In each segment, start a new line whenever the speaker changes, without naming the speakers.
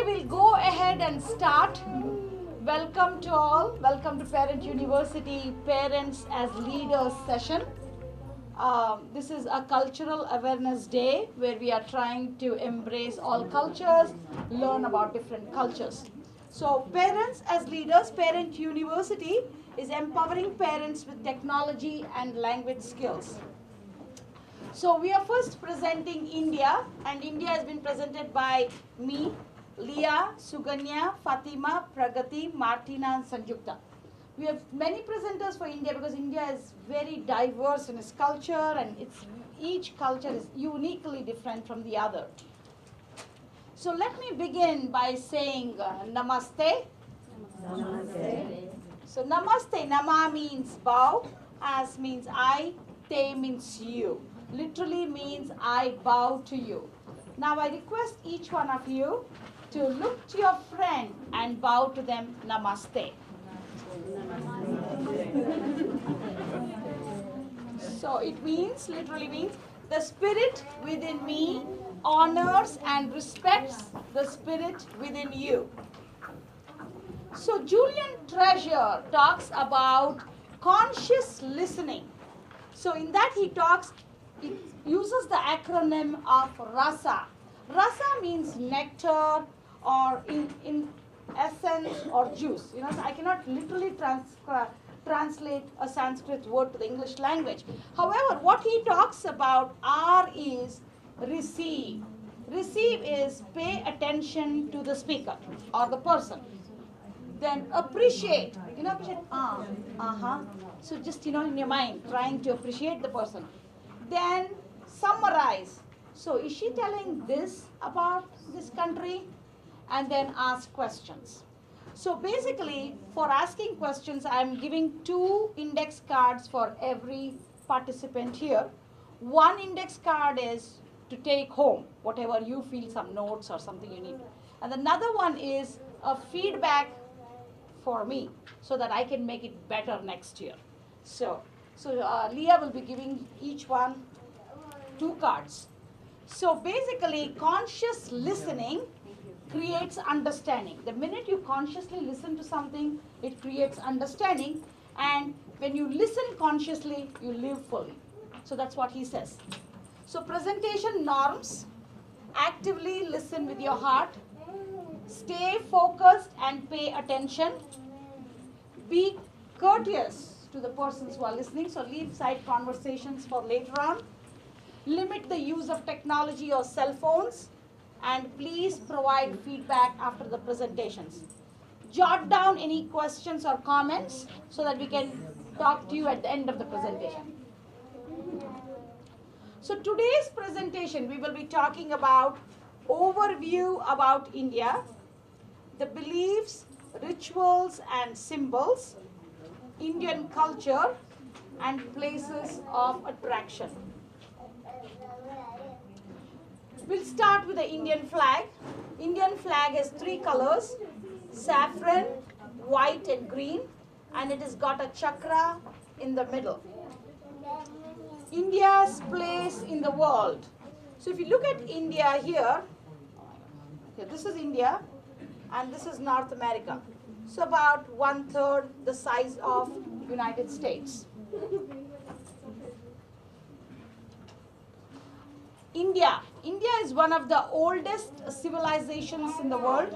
we'll go ahead and start. Welcome to all. Welcome to Parent University Parents as Leaders session. This is a cultural awareness day where we are trying to embrace all cultures, learn about different cultures. So Parents as Leaders, Parent University is empowering parents with technology and language skills. So we are first presenting India, and India has been presented by me, Leah, Suganya, Fatima, Pragati, Martina, and Sanjukta. We have many presenters for India because India is very diverse in its culture, and each culture is uniquely different from the other. So let me begin by saying Namaste. Namaste. So Namaste, Nama means bow, As means I, Te means you. Literally means I bow to you. Now I request each one of you to look to your friend and bow to them Namaste. So it means, literally means, the spirit within me honors and respects the spirit within you. So Julian Treasure talks about conscious listening. So in that it uses the acronym of RASA. Rasa means nectar or in essence or juice. You know, so I cannot literally translate a Sanskrit word to the English language. However, what he talks about R is receive. Receive is pay attention to the speaker or the person. Then appreciate. You know, appreciate. So just, you know, in your mind, trying to appreciate the person. Then summarize. So is she telling this about this country? And then ask questions. So basically, for asking questions, I am giving 2 index cards for every participant here. One index card is to take home, whatever you feel, some notes or something you need. And another one is a feedback for me so that I can make it better next year. So Leah will be giving each one 2 cards. So basically, conscious listening creates understanding. The minute you consciously listen to something, it creates understanding. And when you listen consciously, you live fully. So that's what he says. So presentation norms: actively listen with your heart, stay focused and pay attention, be courteous to the persons who are listening, so leave side conversations for later on, limit the use of technology or cell phones, and please provide feedback after the presentations. Jot down any questions or comments so that we can talk to you at the end of the presentation. So today's presentation, we will be talking about overview about India, the beliefs, rituals and symbols, Indian culture, and places of attraction. We'll start with the Indian flag. Indian flag has 3 colors, saffron, white and green, and it has got a chakra in the middle. India's place in the world. So if you look at India here, this is India and this is North America. So about 1/3 the size of United States. India is one of the oldest civilizations in the world.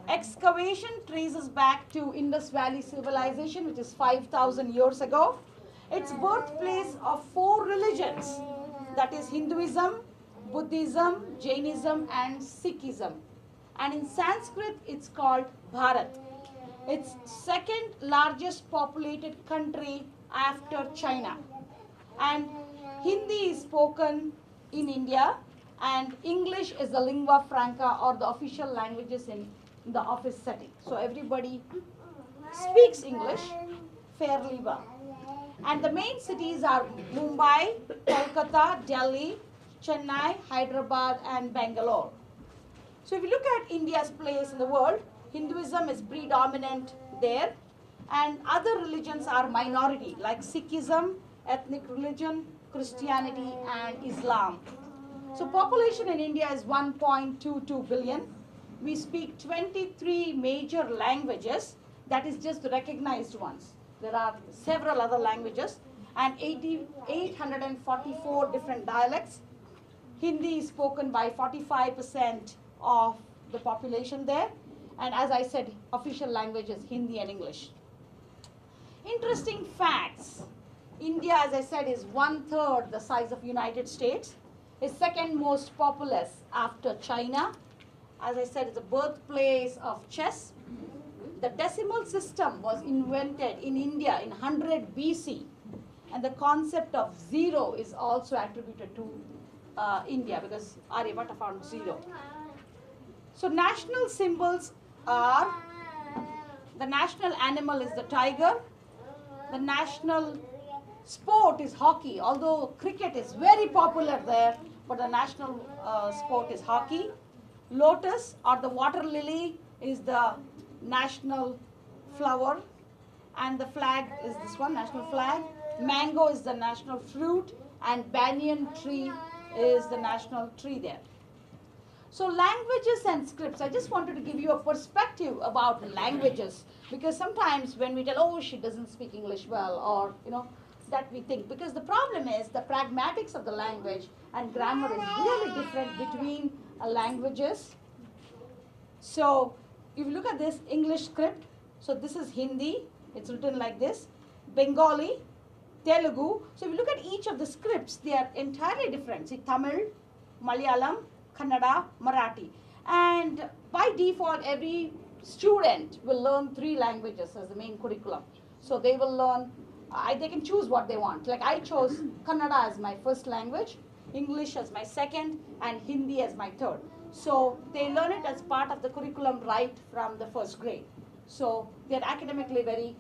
Excavation traces back to Indus Valley civilization, which is 5,000 years ago. It's birthplace of 4 religions, that is Hinduism, Buddhism, Jainism, and Sikhism. And in Sanskrit, it's called Bharat. It's 2nd largest populated country after China. And Hindi is spoken in India, and English is the lingua franca or the official languages in the office setting. So everybody speaks English fairly well. And the main cities are Mumbai, Kolkata, Delhi, Chennai, Hyderabad, and Bangalore. So if you look at India's place in the world, Hinduism is predominant there, and other religions are minority, like Sikhism, ethnic religion, Christianity, and Islam. So population in India is 1.22 billion. we speak 23 major languages. That is just the recognized ones. There are several other languages and 844 different dialects. Hindi is spoken by 45% of the population there. And as I said, official languages, Hindi and English. Interesting facts. India, as I said, is 1/3 the size of United States. Is second most populous after China. As I said, it's the birthplace of chess. The decimal system was invented in India in 100 BC. And the concept of zero is also attributed to India because Aryabhatta found zero. So national symbols are, the national animal is the tiger. The national sport is hockey, although cricket is very popular there, but the national sport is hockey. Lotus or the water lily is the national flower, and the flag is this one, national flag. Mango is the national fruit, and banyan tree is the national tree there. So languages and scripts, I just wanted to give you a perspective about languages, because sometimes when we tell, oh, she doesn't speak English well, or that we think, because the problem is the pragmatics of the language and grammar is really different between languages. So if you look at this English script, so this is Hindi, it's written like this, Bengali, Telugu. So if you look at each of the scripts, they are entirely different. See, Tamil, Malayalam, Kannada, Marathi. And by default, every student will learn 3 languages as the main curriculum. So they will learn, they can choose what they want. Like I chose Kannada as my first language, English as my second, and Hindi as my third. So they learn it as part of the curriculum right from the first grade. So they're academically very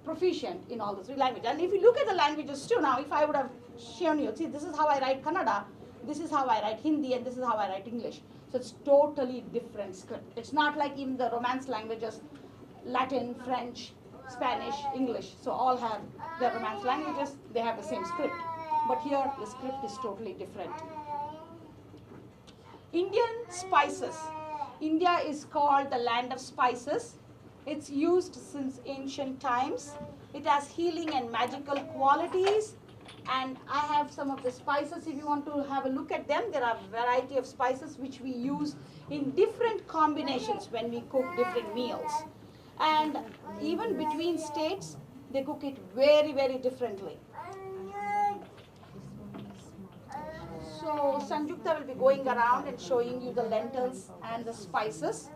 proficient in all the 3 languages. And if you look at the languages too, now if I would have shown you, see, this is how I write Kannada, this is how I write Hindi, and this is how I write English. So it's totally different script. It's not like even the Romance languages, Latin, French, Spanish, English. So all have their Romance languages, they have the same script. But here the script is totally different. Indian spices. India is called the land of spices. It's used since ancient times. It has healing and magical qualities. And I have some of the spices if you want to have a look at them. There are a variety of spices which we use in different combinations when we cook different meals. And even between states, they cook it very, very differently. So Sanjukta will be going around and showing you the lentils and the spices.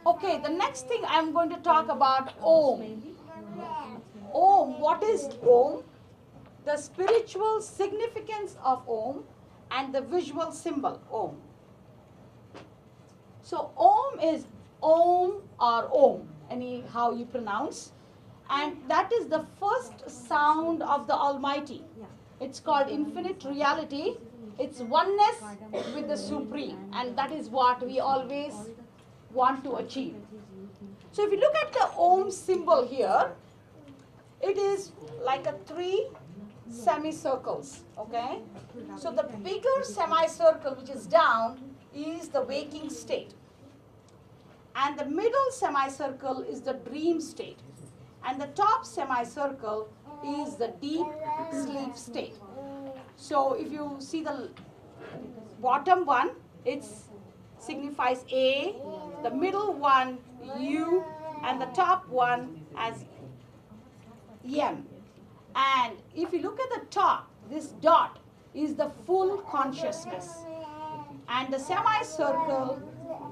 Okay, the next thing I'm going to talk about Om. Om, what is Om? The spiritual significance of Om and the visual symbol Om. So Om is Om or Om, anyhow you pronounce. And that is the first sound of the Almighty. It's called infinite reality. It's oneness with the Supreme. And that is what we always want to achieve. So if you look at the Om symbol here, it is like a 3 semicircles, okay? So the bigger semicircle which is down is the waking state. And the middle semicircle is the dream state. And the top semicircle is the deep sleep state. So if you see the bottom one, it signifies A, the middle one U, and the top one as M. And if you look at the top, this dot is the full consciousness. And the semicircle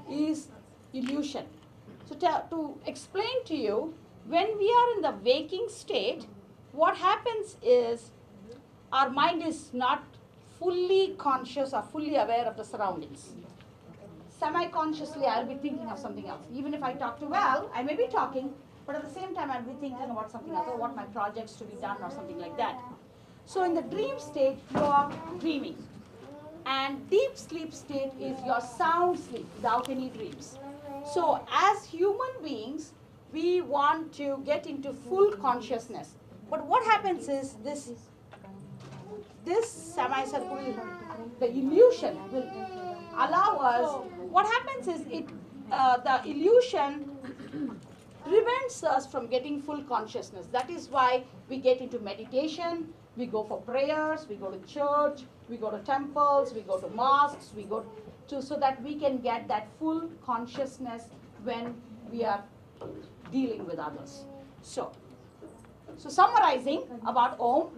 is illusion. So to explain to you, when we are in the waking state, what happens is our mind is not fully conscious or fully aware of the surroundings. Semi-consciously, I'll be thinking of something else. Even if I talk to Val, I may be talking, but at the same time, I'll be thinking about something else, or what my projects to be done, or something like that. So in the dream state, you are dreaming. And deep sleep state is your sound sleep without any dreams. So as human beings, we want to get into full consciousness. But what happens is this semicircle, the illusion will allow us, what happens is the illusion prevents us from getting full consciousness. That is why we get into meditation, we go for prayers, we go to church, we go to temples, we go to mosques, we go to, so that we can get that full consciousness when we are dealing with others. So summarizing about Om.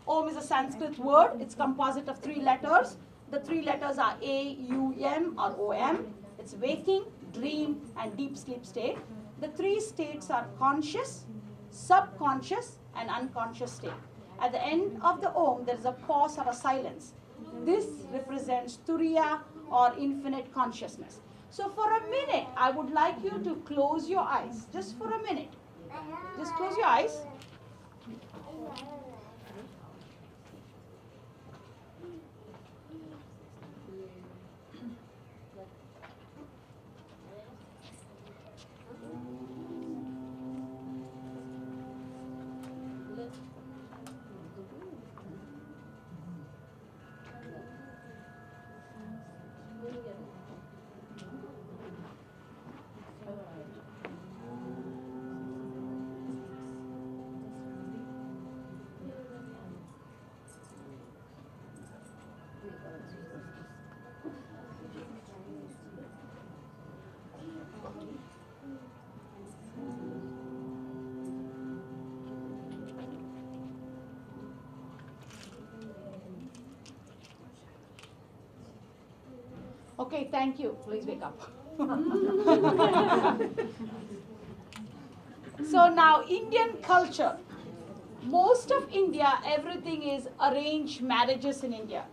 Om is a Sanskrit word. It's composite of 3 letters. The 3 letters are A-U-M or O-M. It's waking, dream, and deep sleep state. The 3 states are conscious, subconscious, and unconscious state. At the end of the Om, there is a pause or a silence. This represents Turiya or infinite consciousness. So for a minute, I would like you to close your eyes. Just for a minute. Just close your eyes. Okay, thank you. Please wake up. So now, Indian culture. Most of India, everything is arranged marriages in India.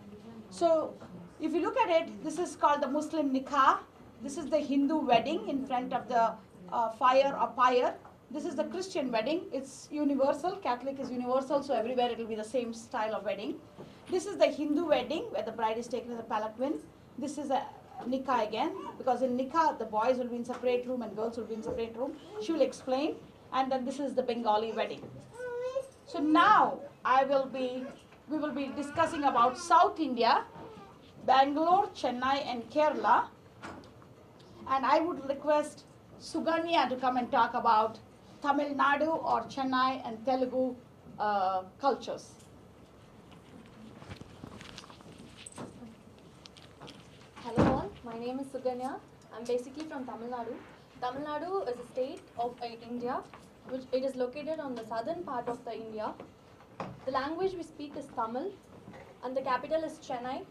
So if you look at it, this is called the Muslim nikah. This is the Hindu wedding in front of the fire or pyre. This is the Christian wedding. It's universal. Catholic is universal, so everywhere it will be the same style of wedding. This is the Hindu wedding, where the bride is taken in the palanquin. This is a nikah again, because in nikah, the boys will be in separate room and girls will be in separate room. She will explain. And then this is the Bengali wedding. So now we will be discussing about South India, Bangalore, Chennai, and Kerala. And I would request Suganya to come and talk about Tamil Nadu or Chennai and Telugu cultures.
Hello all, my name is Suganya. I'm basically from Tamil Nadu. Tamil Nadu is a state of India, which it is located on the southern part of the India. The language we speak is Tamil, and the capital is Chennai.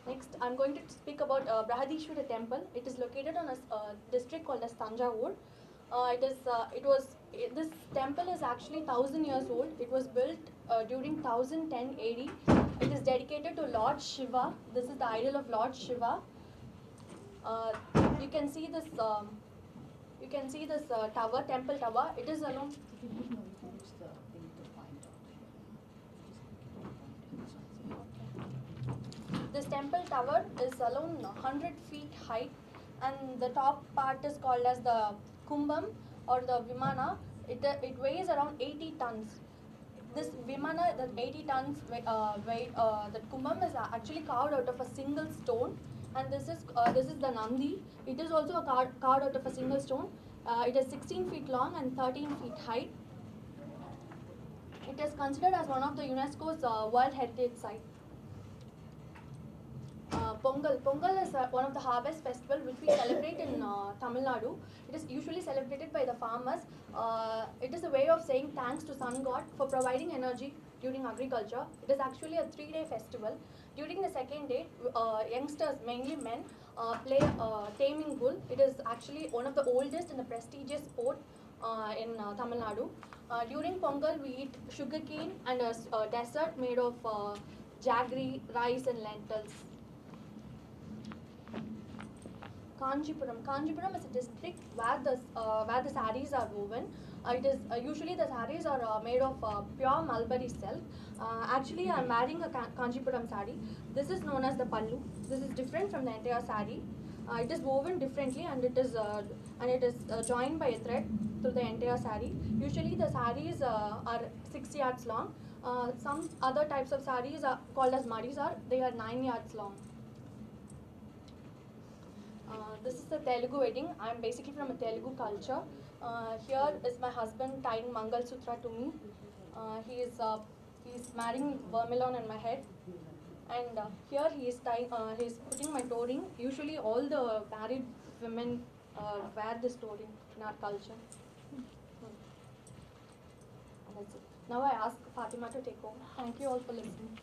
Next, I'm going to speak about Brahadishwara temple. It is located on a district called as Tanjavur. This temple is actually 1000 years old. It was built during 1010 AD. It is dedicated to Lord Shiva. This is the idol of Lord Shiva. You can see this tower, temple tower. It is along. This temple tower is alone 100 feet height, and the top part is called as the Kumbam or the Vimana. It weighs around 80 tons. This Vimana, the 80 tons weight, the Kumbam is actually carved out of a single stone, and this is the Nandi. It is also carved out of a single stone. It is 16 feet long and 13 feet height. It is considered as one of the UNESCO's World Heritage Site. Pongal is one of the harvest festival which we celebrate in Tamil Nadu. It is usually celebrated by the farmers. It is a way of saying thanks to sun god for providing energy during agriculture. It is actually a 3-day festival. During the second day, youngsters, mainly men, play taming bull. It is actually one of the oldest and the prestigious sport in Tamil Nadu. During Pongal, we eat sugarcane and a dessert made of jaggery, rice and lentils. Kanchipuram is a district where the sarees are woven. It is usually the sarees are made of pure mulberry silk. Actually, I am wearing a Kanchipuram saree. This is known as the pallu. This is different from the entire saree. It is woven differently, and it is joined by a thread through the entire saree. Usually, the sarees are 6 yards long. Some other types of sarees are called as maris. They are 9 yards long. This is the Telugu wedding. I'm basically from a Telugu culture. Here is my husband tying Mangal Sutra to me. He's marrying vermilion in my head. And here he is putting my toe ring. Usually all the married women wear this toe ring in our culture. And that's it. Now I ask Fatima to take over. Thank you all for listening.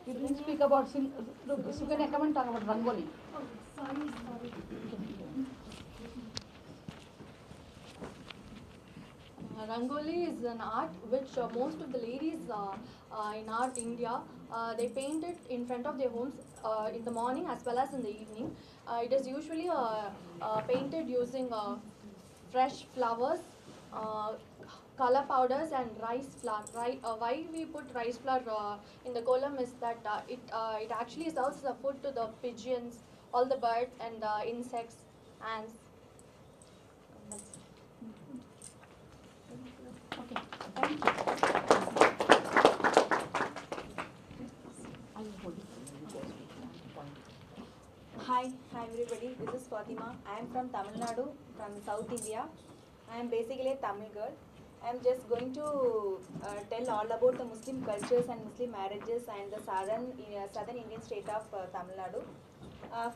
You didn't speak about you can come and talk about Rangoli.
Sorry. Rangoli is an art which most of the ladies in art India, they paint it in front of their homes in the morning as well as in the evening. It is usually painted using fresh flowers, color powders and rice flour. Why we put rice flour in the column is that it actually serves the food to the pigeons, all the birds and insects, ants.
Okay, thank you.
Hi everybody, this is Fatima. I am from Tamil Nadu, from South India. I am basically a Tamil girl. I am just going to tell all about the Muslim cultures and Muslim marriages and the southern Indian state of Tamil Nadu.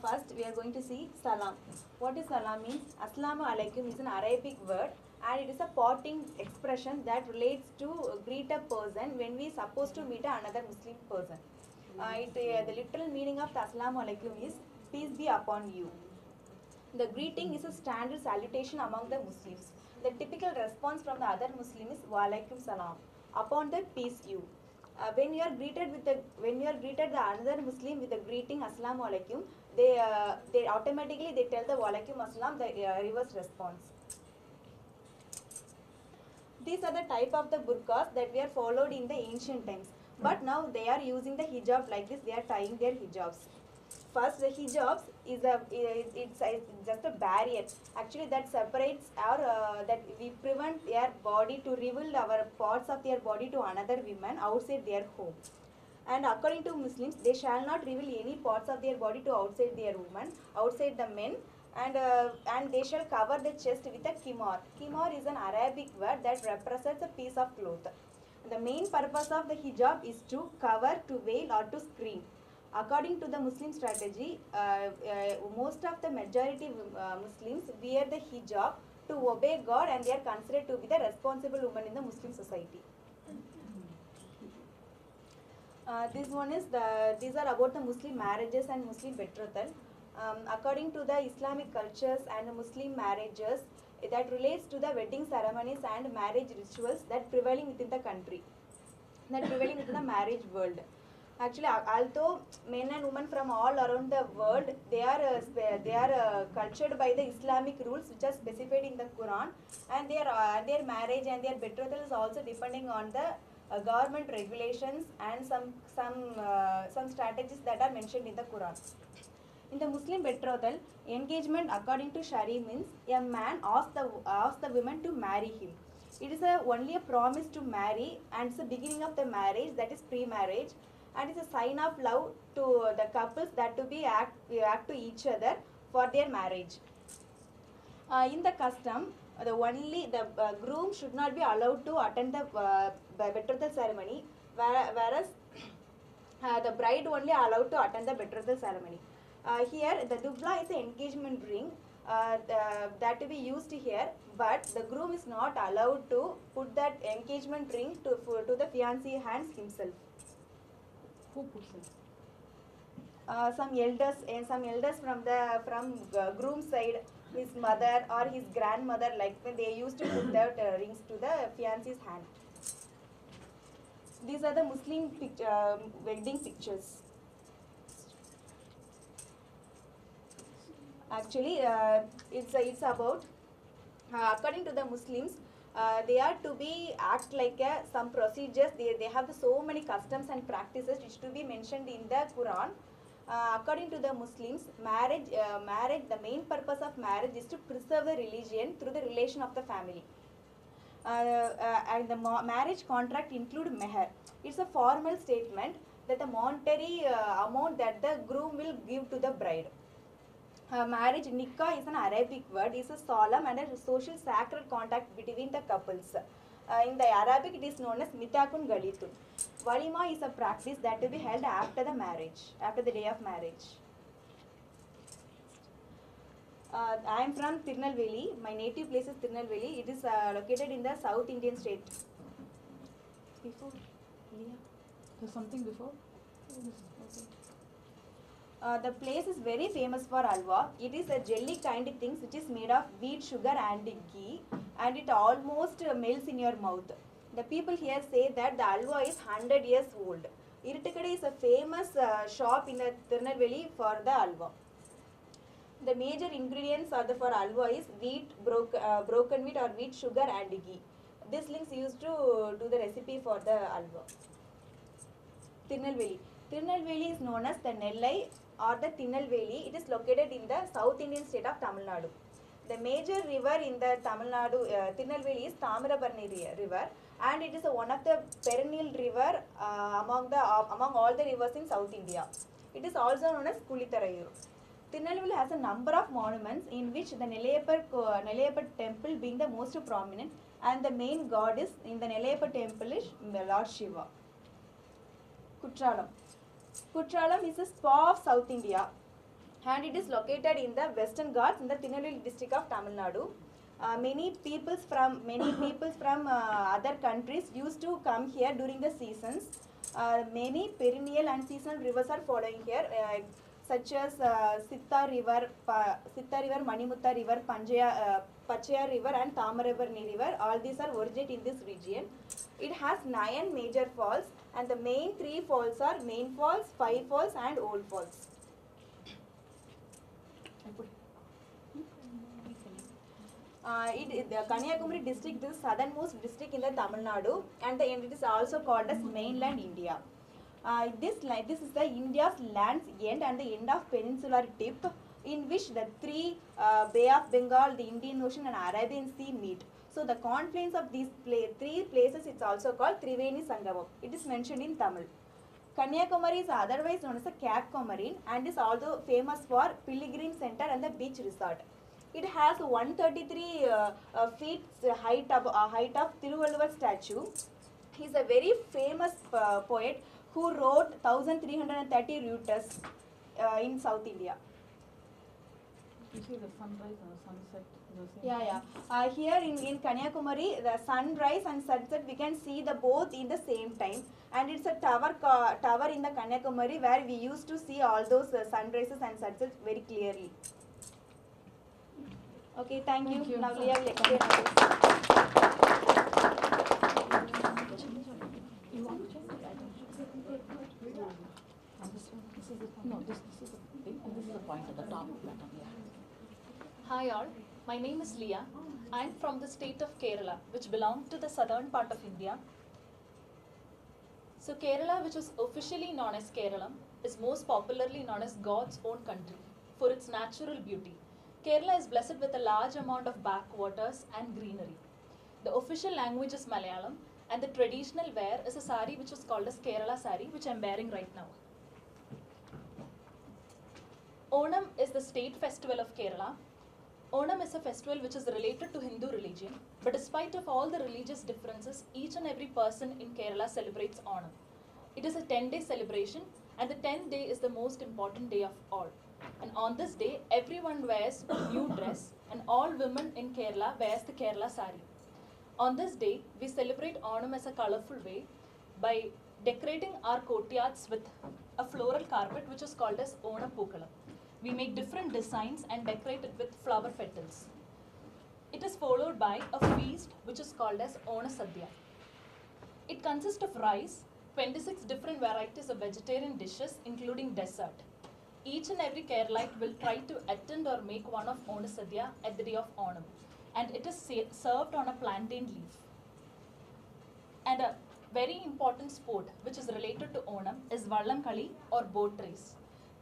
First, we are going to see Salam. What is Salam means? Assalamu alaikum is an Arabic word and it is a parting expression that relates to greet a person when we are supposed to meet another Muslim person. The literal meaning of the Assalamu alaikum is peace be upon you. The greeting is a standard salutation among the Muslims. The typical response from the other Muslim is wa alaikum salam. Upon the peace you. When you are greeted the another Muslim with the greeting Assalamu alaikum, they automatically they tell the wa alaikum assalam, the reverse response. These are the type of the burqas that were followed in the ancient times. But now they are using the hijab like this. They are tying their hijabs. First, the hijabs is it's just a barrier. Actually, that separates our that we prevent their body to reveal our parts of their body to another woman outside their home. And according to Muslims, they shall not reveal any parts of their body to outside their woman, outside the men, and they shall cover the chest with a kimar. Kimar is an Arabic word that represents a piece of cloth. The main purpose of the hijab is to cover, to veil, or to screen. According to the Muslim strategy, most of the majority Muslims wear the hijab to obey God and they are considered to be the responsible women in the Muslim society. These are about the Muslim marriages and Muslim betrothal. According to the Islamic cultures and Muslim marriages, that relates to the wedding ceremonies and marriage rituals that prevailing within the country, that prevailing within the marriage world. Actually, although men and women from all around the world, they are cultured by the Islamic rules which are specified in the Quran, and their marriage and their betrothal is also depending on the government regulations and some strategies that are mentioned in the Quran. In the Muslim betrothal, engagement according to Shari means a man asks the woman to marry him. It is only a promise to marry and it's the beginning of the marriage, that is pre-marriage, and it's a sign of love to the couples that to be act to each other for their marriage. In the custom, the groom should not be allowed to attend the betrothal ceremony, whereas the bride only allowed to attend the betrothal ceremony. Here, the dubla is an engagement ring that to be used here, but the groom is not allowed to put that engagement ring to the fiancé hands himself.
Who puts it?
Some elders from groom's side, his mother or his grandmother, like when they used to put that rings to the fiancé's hand. These are the Muslim wedding pictures. Actually, it's about according to the Muslims, they are to be act like some procedures. They have so many customs and practices which to be mentioned in the Quran. According to the Muslims, the main purpose of marriage is to preserve the religion through the relation of the family. And the marriage contract include meher. It's a formal statement that the monetary amount that the groom will give to the bride. Marriage, nikah, is an Arabic word, is a solemn and a social sacred contact between the couples. In the Arabic, it is known as mitakun galitun. Walima is a practice that to be held after the marriage, after the day of marriage. I am from Tirunelveli. My native place is Tirunelveli. It is located in the South Indian state. Before, Leah.
There's something before?
The place is very famous for halwa. It is a jelly kind of things which is made of wheat, sugar and ghee, and it almost melts in your mouth. The people here say that the halwa is 100 years old. Irtikade is a famous shop in the Tirunelveli for the halwa. The major ingredients for halwa is wheat, broken wheat or wheat, sugar and ghee. This links used to do the recipe for the halwa. Tirunelveli. Tirunelveli is known as the Nellai or the Tirunelveli. It is located in the South Indian state of Tamil Nadu. The major river in the Tamil Nadu, Tirunelveli, is Tamirabarni river, and it is one of the perennial river among all the rivers in South India. It is also known as Kulitarayur. Tirunelveli has a number of monuments in which the Nellaiappar temple being the most prominent, and the main god is in the Nellaiappar temple is Lord Shiva. Kutralam. Kutralam is a spa of South India, and it is located in the Western Ghats in the Tirunelveli district of Tamil Nadu. Many peoples from other countries used to come here during the seasons. Many perennial and seasonal rivers are following here, such as Sitta River, Manimutta River, Pachaya River and Tamarabarni River. All these are originated in this region. It has 9 major falls, and the main 3 falls are Main Falls, Five Falls and Old Falls. The Kanyakumari district is the southernmost district in the Tamil Nadu, and it is also called as mainland India. This is the India's land's end and the end of peninsular tip, in which the 3 Bay of Bengal, the Indian Ocean and Arabian Sea meet. So the confluence of these 3 places is also called Triveni Sangamam. It is mentioned in Tamil. Kanyakumari is otherwise known as a Cap Comarine and is also famous for pilgrim center and the beach resort. It has 133 feet height of Thiruvalluvar statue. He is a very famous poet who wrote 1330 rutas in South India.
You see the sunrise and the sunset.
Here in Kanyakumari, the sunrise and sunset we can see the both in the same time, and it's a tower in the Kanyakumari where we used to see all those sunrises and sunsets very clearly. Okay, thank you. Now Leah will explain this.
You want to check? This is the point. No, this is the thing, and this is the point at the top.
Hi all, my name is Leah. I am from the state of Kerala, which belongs to the southern part of India. So Kerala, which is officially known as Kerala, is most popularly known as God's own country for its natural beauty. Kerala is blessed with a large amount of backwaters and greenery. The official language is Malayalam, and the traditional wear is a sari which is called as Kerala sari, which I am wearing right now. Onam is the state festival of Kerala. Onam is a festival which is related to Hindu religion, but despite of all the religious differences, each and every person in Kerala celebrates Onam. It is a 10-day celebration, and the 10th day is the most important day of all. And on this day, everyone wears a new dress, and all women in Kerala wears the Kerala sari. On this day, we celebrate Onam as a colorful way by decorating our courtyards with a floral carpet which is called as Onam Pookalam. We make different designs and decorate it with flower petals. It is followed by a feast which is called as Ona Sadhya. It consists of rice, 26 different varieties of vegetarian dishes including dessert. Each and every Keralite will try to attend or make one of Ona Sadhya at the day of Onam, and it is served on a plantain leaf. And a very important sport which is related to Onam is Vallam Kali or boat race.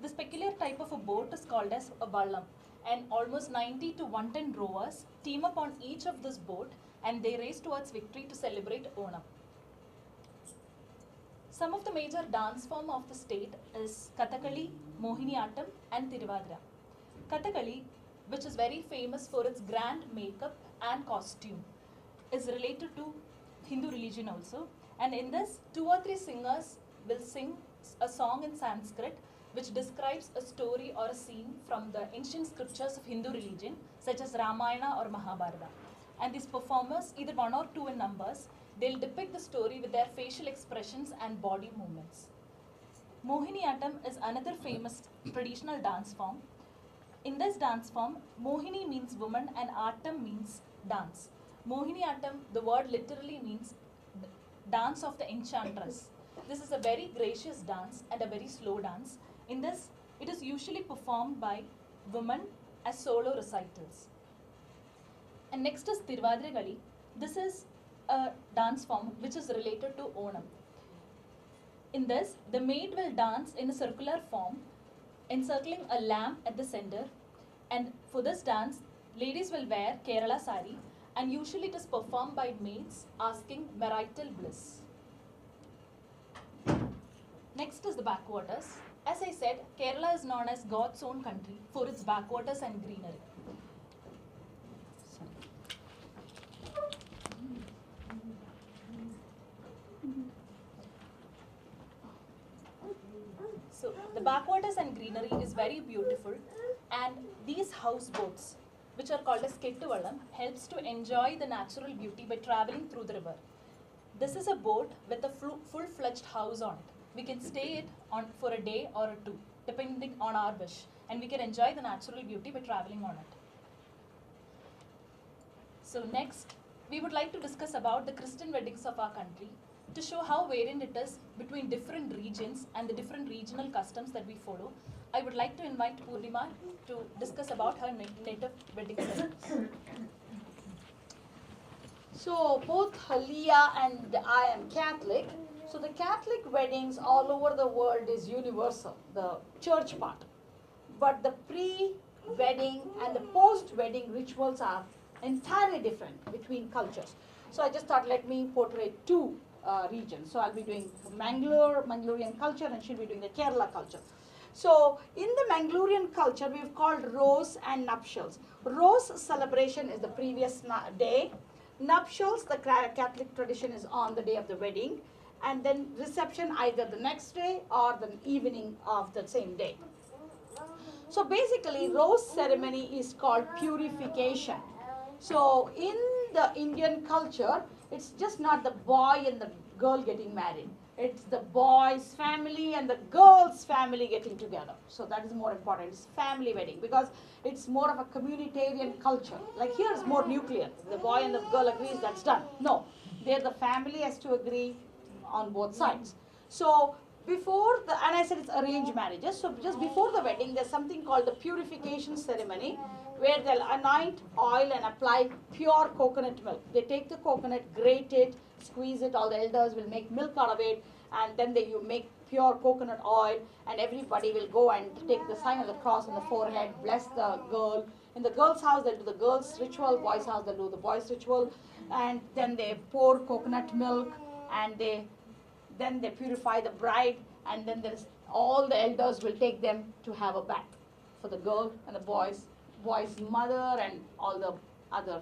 This peculiar type of a boat is called as a vallam, and almost 90 to 110 rowers team up on each of this boat and they race towards victory to celebrate Onam. Some of the major dance form of the state is Kathakali, Mohiniyattam and Tiruvadira. Kathakali, which is very famous for its grand makeup and costume, is related to Hindu religion also, and in this 2 or 3 singers will sing a song in Sanskrit which describes a story or a scene from the ancient scriptures of Hindu religion such as Ramayana or Mahabharata. And these performers, either 1 or 2 in numbers, they'll depict the story with their facial expressions and body movements. Mohiniyattam is another famous traditional dance form. In this dance form, Mohini means woman and Attam means dance. Mohiniyattam, the word literally means dance of the enchantress. This is a very gracious dance and a very slow dance. In this, it is usually performed by women as solo recitals. And next is Tiruvadiragali. This is a dance form which is related to Onam. In this, the maid will dance in a circular form, encircling a lamp at the center. And for this dance, ladies will wear Kerala sari, and usually it is performed by maids asking marital bliss. Next is the backwaters. As I said, Kerala is known as God's own country for its backwaters and greenery. So the backwaters and greenery is very beautiful, and these houseboats, which are called as Kettuvallam, helps to enjoy the natural beauty by traveling through the river. This is a boat with a full-fledged house on it. We can stay it on for a day or 2, depending on our wish, and we can enjoy the natural beauty by traveling on it. So next, we would like to discuss about the Christian weddings of our country to show how variant it is between different regions and the different regional customs that we follow. I would like to invite Purnima to discuss about her native wedding ceremonies.
So both Leah and I am Catholic. So the Catholic weddings all over the world is universal, the church part. But the pre-wedding and the post-wedding rituals are entirely different between cultures. So I just thought let me portray 2 regions. So I'll be doing Mangalorean culture, and she'll be doing the Kerala culture. So in the Mangalorean culture, we've called rose and nuptials. Rose celebration is the previous day. Nuptials, the Catholic tradition, is on the day of the wedding, and then reception either the next day or the evening of the same day. So basically, rose ceremony is called purification. So in the Indian culture, it's just not the boy and the girl getting married. It's the boy's family and the girl's family getting together. So that is more important. It's family wedding because it's more of a communitarian culture. Like here it's more nuclear. The boy and the girl agrees, that's done. No, there the family has to agree on both sides. So before the, and I said it's arranged marriages. So just before the wedding, there's something called the purification ceremony, where they'll anoint oil and apply pure coconut milk. They take the coconut, grate it, squeeze it, all the elders will make milk out of it, and then you make pure coconut oil, and everybody will go and take the sign of the cross on the forehead, bless the girl. In the girl's house, they'll do the girl's ritual, boy's house, they'll do the boy's ritual, and then they pour coconut milk, and then they purify the bride, and then all the elders will take them to have a bath for the girl and the boy's mother, and all the other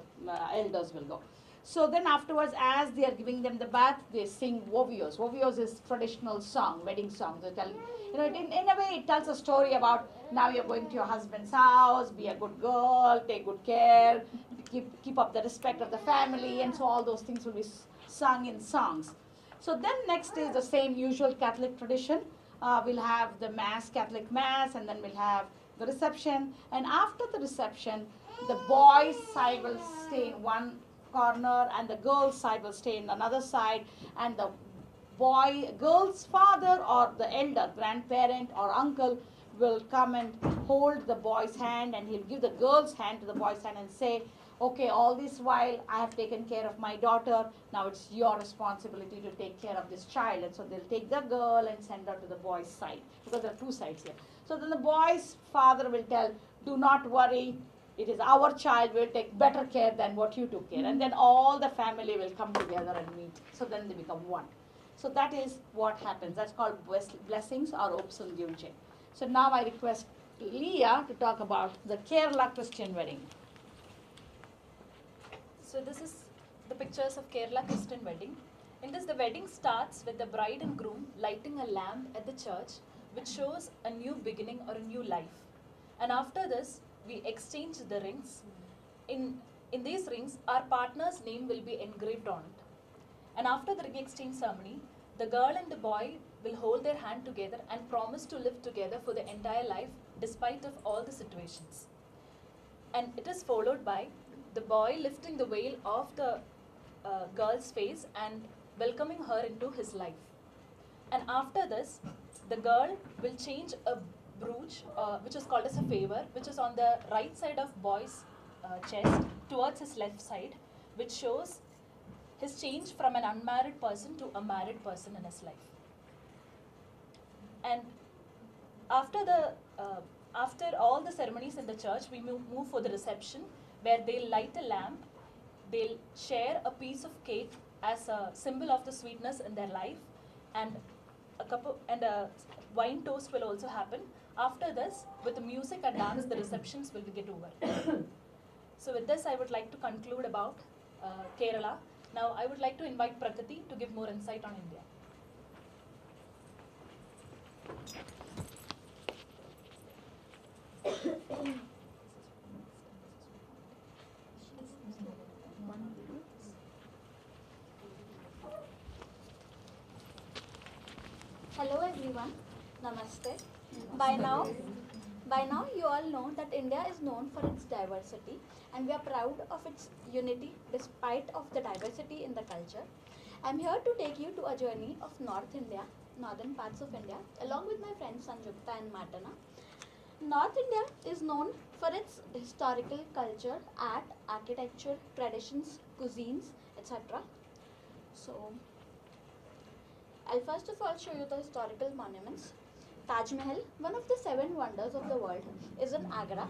elders will go. So then afterwards, as they are giving them the bath, they sing vovios. Vovios is traditional song, wedding song. They tell, in a way, it tells a story about now you're going to your husband's house, be a good girl, take good care, keep up the respect of the family, and so all those things will be sung in songs. So then next is the same usual Catholic tradition. We'll have the mass, Catholic mass, and then we'll have the reception. And after the reception, the boys' side will stay in one corner and the girls' side will stay in another side, and the girl's father or the elder, grandparent or uncle will come and hold the boy's hand, and he'll give the girl's hand to the boy's hand and say, okay, all this while I have taken care of my daughter, now it's your responsibility to take care of this child. And so they'll take the girl and send her to the boy's side, because there are two sides here. So then the boy's father will tell, do not worry, it is our child, we'll take better care than what you took care. And then all the family will come together and meet. So then they become one. So that is what happens. That's called blessings or Opsalgyunje. So now I request Leah to talk about the Kerala Christian wedding.
So this is the pictures of Kerala Christian wedding. In this, the wedding starts with the bride and groom lighting a lamp at the church, which shows a new beginning or a new life. And after this, we exchange the rings. In these rings, our partner's name will be engraved on it. And after the ring exchange ceremony, the girl and the boy will hold their hand together and promise to live together for the entire life, despite of all the situations. And it is followed by the boy lifting the veil off the girl's face and welcoming her into his life. And after this, the girl will change a brooch, which is called as a favor, which is on the right side of boy's chest towards his left side, which shows his change from an unmarried person to a married person in his life. And after all the ceremonies in the church, we move for the reception, where they'll light a lamp, they'll share a piece of cake as a symbol of the sweetness in their life, and a wine toast will also happen. After this, with the music and dance, the receptions will get over. So with this, I would like to conclude about Kerala. Now, I would like to invite Prakriti to give more insight on India.
Hello everyone, Namaste. By now you all know that India is known for its diversity and we are proud of its unity despite of the diversity in the culture. I'm here to take you to a journey of northern parts of India, along with my friends Sanjukta and Matana. North India is known for its historical culture, art, architecture, traditions, cuisines, etc. So, I'll first of all show you the historical monuments. Taj Mahal, one of the 7 wonders of the world, is in Agra.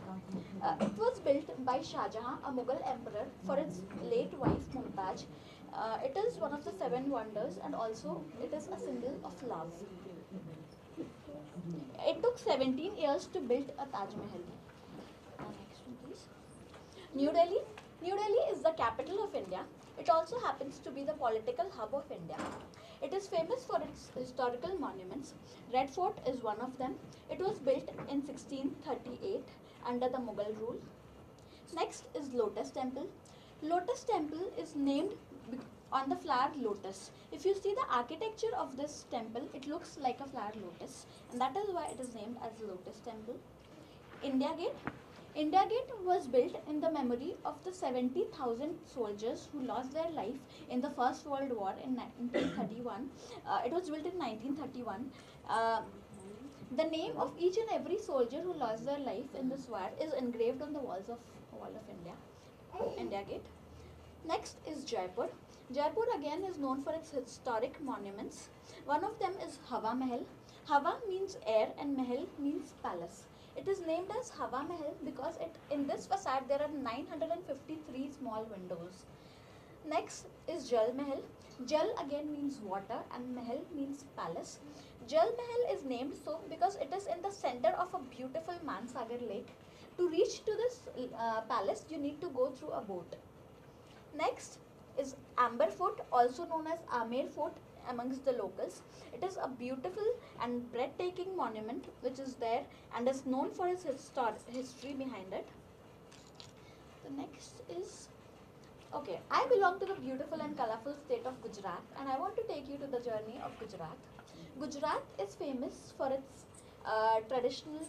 It was built by Shah Jahan, a Mughal emperor, for his late wife Mumtaz. It is one of the 7 wonders and also it is a symbol of love. It took 17 years to build a Taj Mahal. Next one, please. New Delhi is the capital of India. It also happens to be the political hub of India. It is famous for its historical monuments. Red Fort is one of them. It was built in 1638 under the Mughal rule. Next is Lotus Temple. Lotus Temple is named on the flower lotus. If you see the architecture of this temple, it looks like a flower lotus, and that is why it is named as Lotus Temple. India Gate. India Gate was built in the memory of the 70,000 soldiers who lost their life in the First World War in 1931. It was built in 1931. The name of each and every soldier who lost their life in this war is engraved on the walls of India. India Gate. Next is Jaipur. Jaipur again is known for its historic monuments. One of them is Hawa Mahal. Hawa means air and Mahal means palace. It is named as Hawa Mahal because in this facade there are 953 small windows. Next is Jal Mahal. Jal again means water and Mahal means palace. Jal Mahal is named so because it is in the center of a beautiful Mansagar lake. To reach to this palace, you need to go through a boat. Next is Amber Fort, also known as Amer Fort amongst the locals. It is a beautiful and breathtaking monument which is there and is known for its history behind it. The next is, okay, I belong to the beautiful and colorful state of Gujarat and I want to take you to the journey of Gujarat. Gujarat is famous for its traditional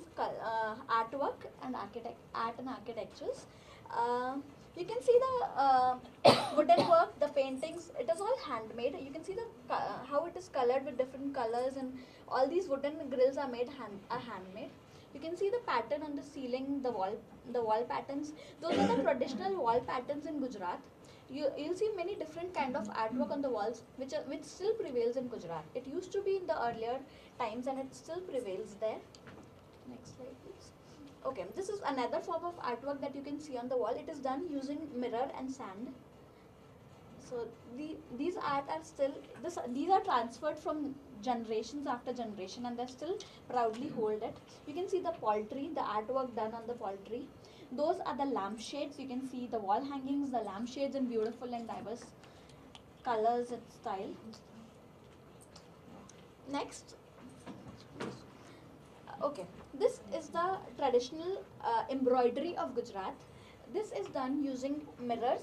artwork and art and architectures. You can see the wooden work, the paintings, it is all handmade. You can see how it is colored with different colors and all these wooden grills are handmade. You can see the pattern on the ceiling, the wall patterns. Those are the traditional wall patterns in Gujarat. You'll see many different kind of artwork on the walls which still prevails in Gujarat. It used to be in the earlier times and it still prevails there. Next slide please. Okay, this is another form of artwork that you can see on the wall. It is done using mirror and sand. So these art are still, these are transferred from generations after generation and they still proudly hold it. You can see the poultry, the artwork done on the poultry. Those are the lampshades. You can see the wall hangings, the lampshades in beautiful and diverse colors and style. Next, okay, this is the traditional embroidery of Gujarat. This is done using mirror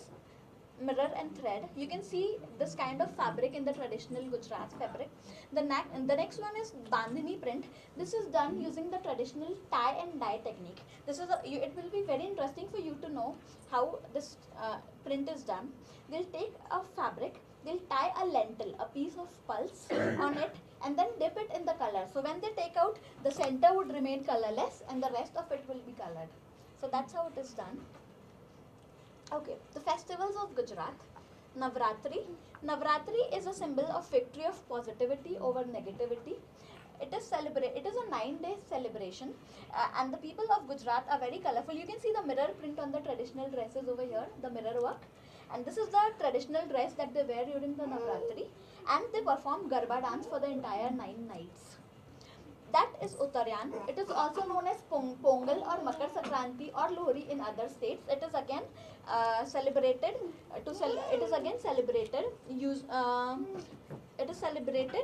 and thread. You can see this kind of fabric in the traditional Gujarat fabric. The next one is Bandhani print. This is done using the traditional tie and dye technique. It will be very interesting for you to know how this print is done. They'll take a fabric, they'll tie a lentil, a piece of pulse on it, and then dip it in the color. So when they take out, the center would remain colorless and the rest of it will be colored. So that's how it is done. Okay, the festivals of Gujarat. Navratri. Navratri is a symbol of victory of positivity over negativity. It is a 9-day celebration and the people of Gujarat are very colorful. You can see the mirror print on the traditional dresses over here, the mirror work. And this is the traditional dress that they wear during the Navratri. And they perform Garba dance for the entire 9 nights. That is Uttarayan. It is also known as Pongal or Makar Sankranti or Lohri in other states. It is again celebrated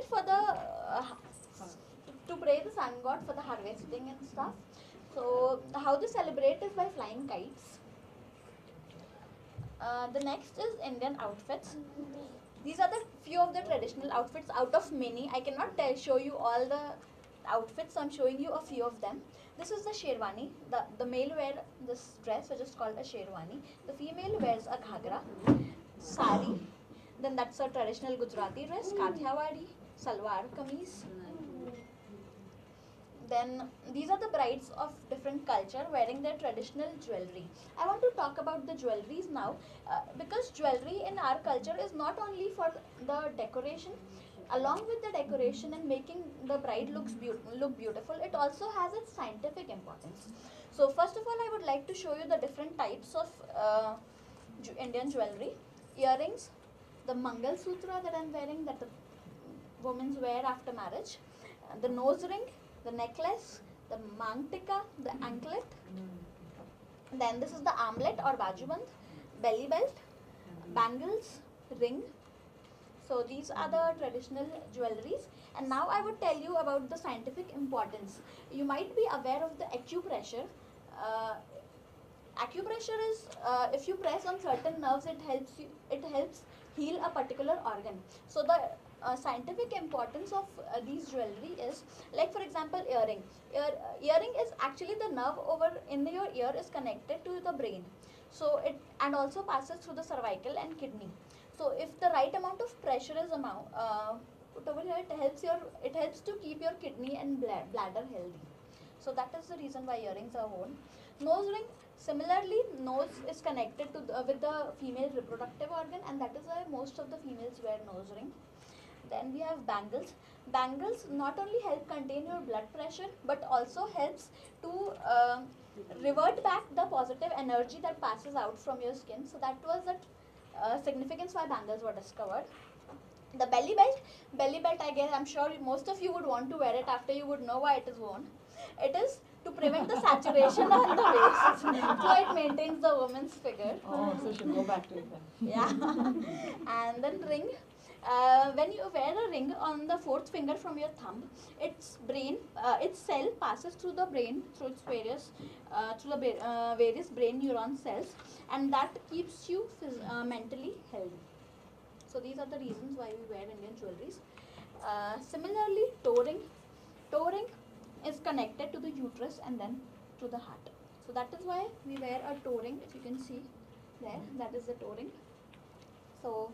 for the to praise the sun god for the harvesting and stuff. So how they celebrate is by flying kites. The next is Indian outfits. These are the few of the traditional outfits out of many. I cannot show you all the outfits, so I'm showing you a few of them. This is the sherwani. The male wear this dress, which is called a sherwani. The female wears a ghagra, sari. Then that's a traditional Gujarati dress, kathiawadi, salwar kameez. Then these are the brides of different culture wearing their traditional jewelry. I want to talk about the jewelries now because jewelry in our culture is not only for the decoration. Along with the decoration and making the bride look beautiful, it also has its scientific importance. So first of all, I would like to show you the different types of Indian jewelry. Earrings, the Mangal Sutra that I'm wearing, that the women wear after marriage, the nose ring, the necklace, the mangtika, the anklet. Then this is the armlet or bajuband, belly belt, bangles, ring. So these are the traditional jewelries. And now I would tell you about the scientific importance. You might be aware of the acupressure. Acupressure is if you press on certain nerves, it helps heal a particular organ. So the scientific importance of these jewelry is, like for example, earring. Earring is actually the nerve over in your ear is connected to the brain. So it and also passes through the cervical and kidney. So if the right amount of pressure is put over here, it helps to keep your kidney and bladder healthy. So that is the reason why earrings are worn. Nose ring, similarly, nose is connected to with the female reproductive organ, and that is why most of the females wear nose ring. Then we have bangles. Bangles not only help contain your blood pressure, but also helps to revert back the positive energy that passes out from your skin. So that was the significance why bangles were discovered. The belly belt, I guess I'm sure most of you would want to wear it after you would know why it is worn. It is to prevent the saturation on the waist, so it maintains the woman's figure.
Oh, so she'll go back to it then.
Yeah. And then ring. When you wear a ring on the fourth finger from your thumb, its cell passes through the brain through its various brain neuron cells, and that keeps you mentally healthy. So these are the reasons why we wear Indian jewelries. Similarly, toe ring is connected to the uterus and then to the heart. So that is why we wear a toe ring. If you can see there, that is the toe ring. So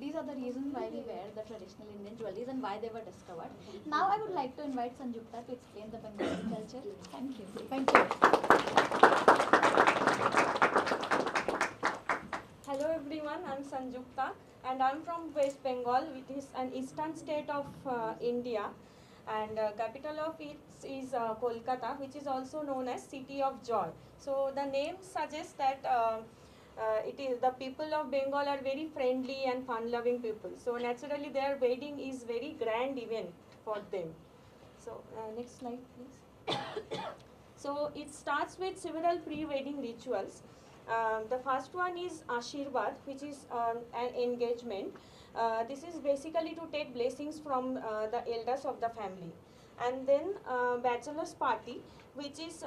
these are the reasons why we wear the traditional Indian jewelries and why they were discovered. Now I would like to invite Sanjukta to explain the Bengali culture. Thank you. Thank you.
Hello everyone, I'm Sanjukta and I'm from West Bengal, which is an eastern state of India, and capital of it is Kolkata, which is also known as City of Joy. So the name suggests that it is the people of Bengal are very friendly and fun-loving people. So naturally their wedding is very grand event for them. So next slide please. So it starts with several pre-wedding rituals. The first one is Ashirvad, which is an engagement. This is basically to take blessings from the elders of the family. And then bachelor's party, which is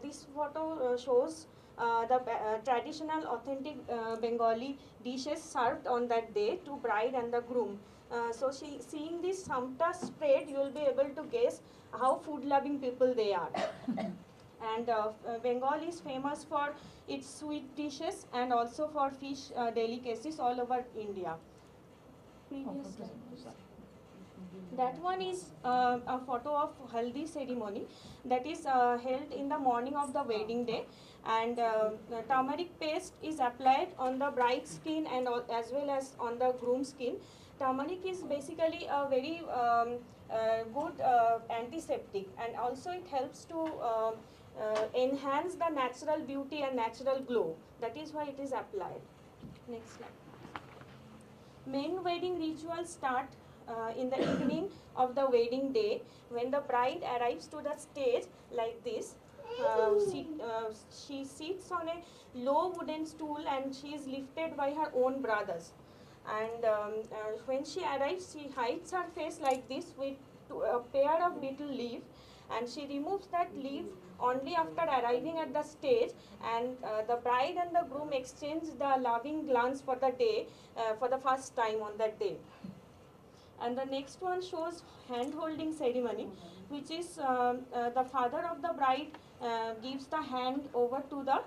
this photo shows the traditional authentic Bengali dishes served on that day to bride and the groom. So seeing this samta spread, you will be able to guess how food loving people they are. And Bengal is famous for its sweet dishes and also for fish delicacies all over India. Previous slide. That one is a photo of haldi ceremony that is held in the morning of the wedding day, and turmeric paste is applied on the bride's skin and as well as on the groom's skin. Turmeric is basically a very good antiseptic, and also it helps to enhance the natural beauty and natural glow. That is why it is applied. Next slide. Main wedding rituals start in the evening of the wedding day, when the bride arrives to the stage like this. She sits on a low wooden stool and she is lifted by her own brothers. And when she arrives, she hides her face like this with a pair of betel leaf, and she removes that leaf only after arriving at the stage, and the bride and the groom exchange the loving glance for the day, for the first time on that day. And the next one shows hand-holding ceremony, which is the father of the bride gives the hand over to the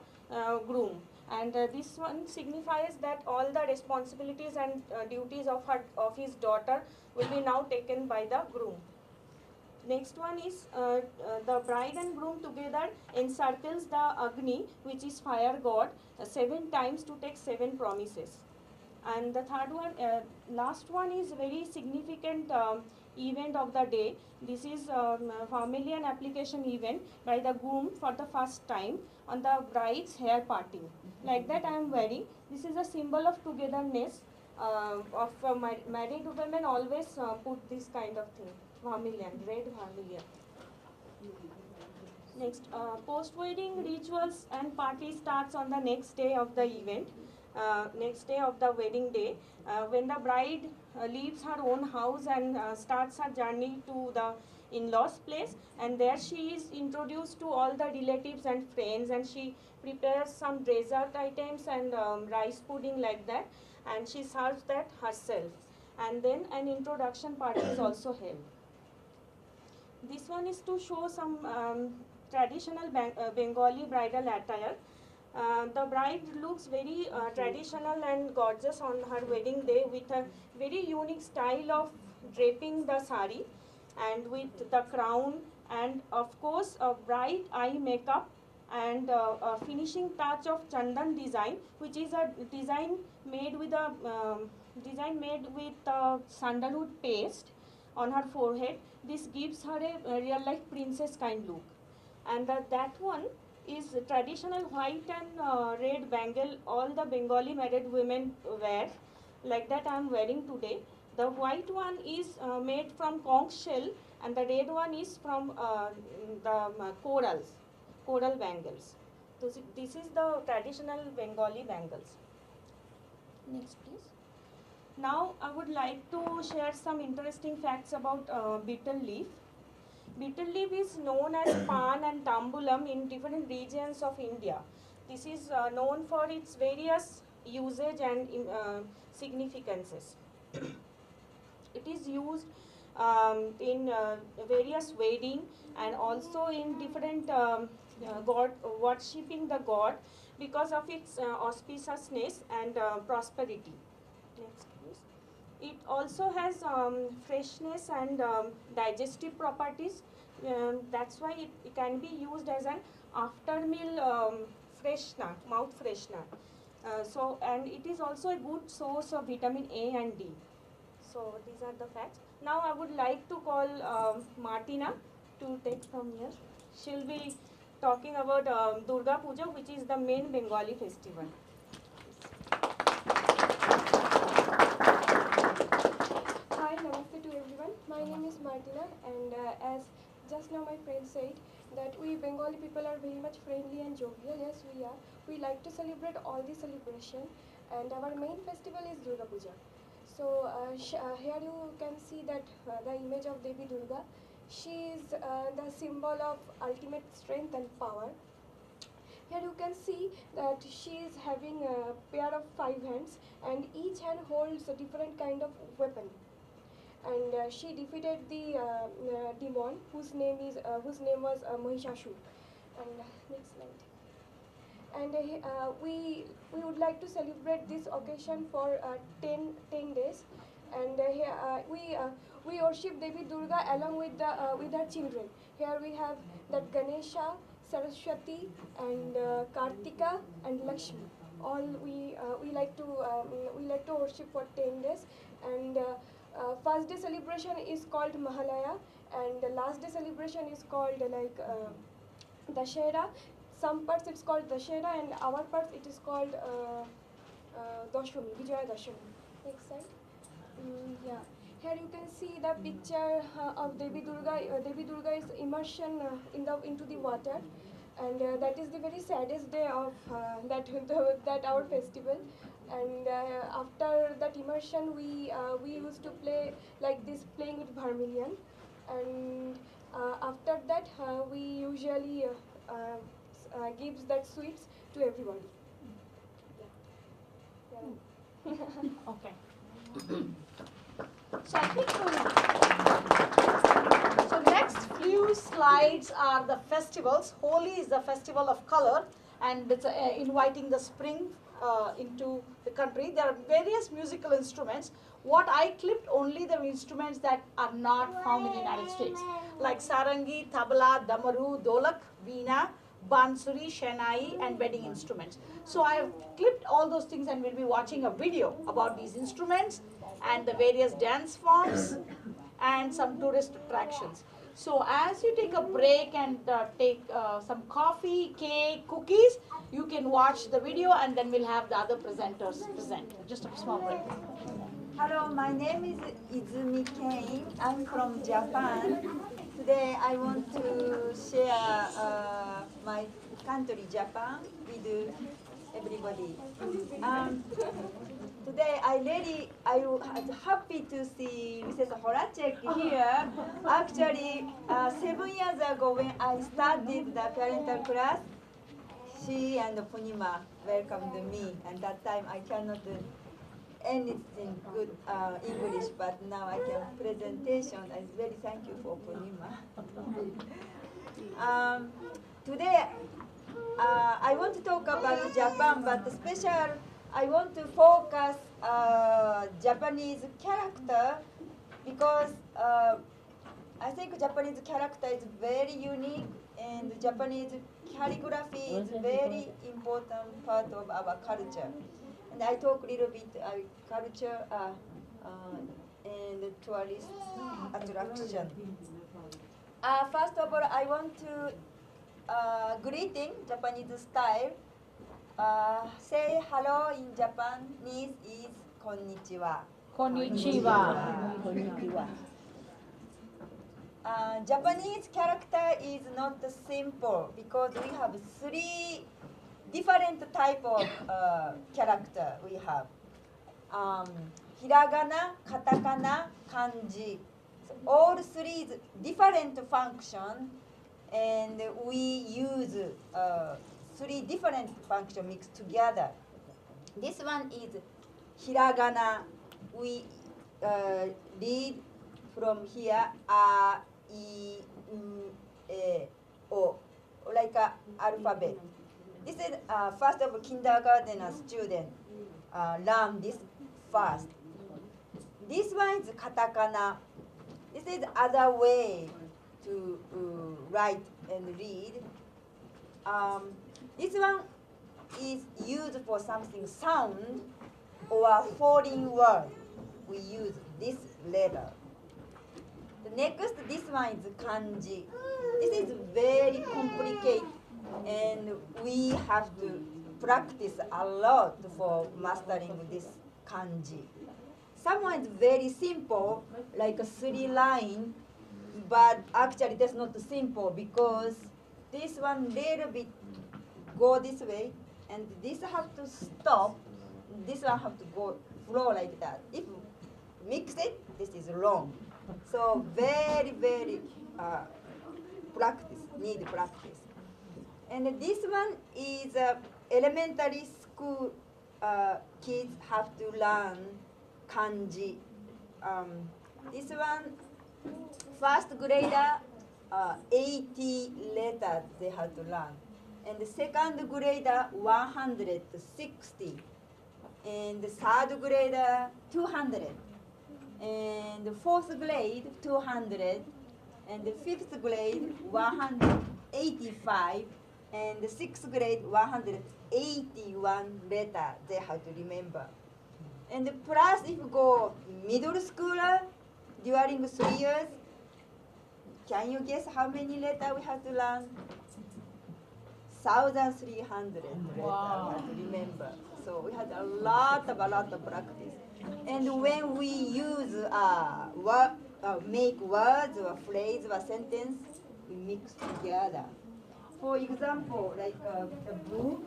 groom. And this one signifies that all the responsibilities and duties of his daughter will be now taken by the groom. Next one is the bride and groom together encircles the Agni, which is fire god, 7 times to take 7 promises. And the third one, last one is very significant event of the day. This is family and application event by the groom for the first time on the bride's hair parting. Like that I am wearing. This is a symbol of togetherness. Of married women always put this kind of thing, vermilion, red vermilion. Next, post-wedding rituals and party starts on the next day of the event. Next day of the wedding day, when the bride leaves her own house and starts her journey to the in-laws place, and there she is introduced to all the relatives and friends, and she prepares some dessert items and rice pudding like that, and she serves that herself. And then an introduction party is also held. This one is to show some traditional Bengali bridal attire. The bride looks very traditional and gorgeous on her wedding day with a very unique style of draping the sari and with the crown, and of course a bright eye makeup and a finishing touch of chandan design, which is a design made with sandalwood paste on her forehead. This gives her a real life princess kind look. And that one is traditional white and red bangle all the Bengali married women wear. Like that I am wearing today. The white one is made from conch shell, and the red one is from the coral bangles. So this is the traditional Bengali bangles. Next please. Now I would like to share some interesting facts about betel leaf. Betel leaf is known as pan and tambulam in different regions of India. This is known for its various usage and significances. It is used in various wedding and also in different god worshipping the god because of its auspiciousness and prosperity. Next, please. it also has freshness and digestive properties. That's why it can be used as an after meal freshener, mouth freshener. And it is also a good source of vitamin A and D. So these are the facts. Now I would like to call Martina to take from here. She'll be talking about Durga Puja, which is the main Bengali festival.
Hi, namaste to everyone. My name is Martina, and as just now my friend said, that we Bengali people are very much friendly and jovial. Yes, we are. We like to celebrate all the celebration, and our main festival is Durga Puja. So here you can see that the image of Devi Durga. She is the symbol of ultimate strength and power. Here you can see that she is having a pair of 5 hands, and each hand holds a different kind of weapon. And she defeated the demon whose name was Mahishasur. And next slide. And we would like to celebrate this occasion for 10 days. And we worship Devi Durga along with her children. Here we have that Ganesha, Saraswati, and Kartika and Lakshmi. All we like to worship for 10 days. And first day celebration is called Mahalaya, and the last day celebration is called Dashera. Some parts it's called Dashera, and our parts it is called Dashami, Vijaya Dashami. Next slide. Yeah. Here you can see the picture of Devi Durga. Devi Durga is immersion into the water, and that is the very saddest day of that our festival. And after that immersion, we used to play like this, playing with vermilion. And after that, we usually gives that sweets to everybody. Yeah.
Okay. So I think so next few slides are the festivals. Holi is the festival of color, and it's inviting the spring into the country. There are various musical instruments. What I clipped only the instruments that are not found in the United States, like sarangi, tabla, damaru, dolak, veena, bansuri, shenai, and wedding instruments. So I have clipped all those things, and we'll be watching a video about these instruments and the various dance forms and some tourist attractions. So as you take a break and take some coffee, cake, cookies, you can watch the video, and then we'll have the other presenters present. Just a small break.
Hello, my name is Izumi Kane. I'm from Japan. Today I want to share my country, Japan, with everybody. Today I was happy to see Mrs. Horacek here. Actually, 7 years ago when I started the parental class, she and Punima welcomed me, and that time I cannot do anything good English, but now I can presentation. I'm very thank you for Punima. Today I want to talk about Japan, but special I want to focus Japanese character, because I think Japanese character is very unique, and Japanese calligraphy is very important part of our culture. And I talk a little bit culture and tourist attraction. First of all, I want to greeting Japanese style. Say hello in Japanese is konnichiwa.
Konnichiwa.
Japanese character is not simple, because we have 3 different type of character. We have hiragana, katakana, kanji. So all 3 is different function, and we use 3 different function mixed together. This one is hiragana. We read from here a, I, U, E, O, like a alphabet. This is first of kindergarten student learn this first. this one is katakana. This is other way to write and read. This one is used for something sound or foreign word. We use this letter. The next, this one is kanji. This is very complicated, and we have to practice a lot for mastering this kanji. Some one is very simple, like a 3 line, but actually that's not simple because this one little bit go this way, and this have to stop. This one have to go flow like that. If mix it, this is wrong. So very, very practice, need practice. And this one is elementary school kids have to learn kanji. This one, first grader, 80 letters they have to learn. And the second grader, 160. And the third grader, 200. And the fourth grade, 200. And the fifth grade, 185. And the sixth grade, 181 letter they have to remember. And plus, if you go middle schooler during 3 years, can you guess how many letters we have to learn? 1,300 letters we have to remember. So we had a lot of practice. And when we use make words or phrase or sentence, we mix together. For example, like a book,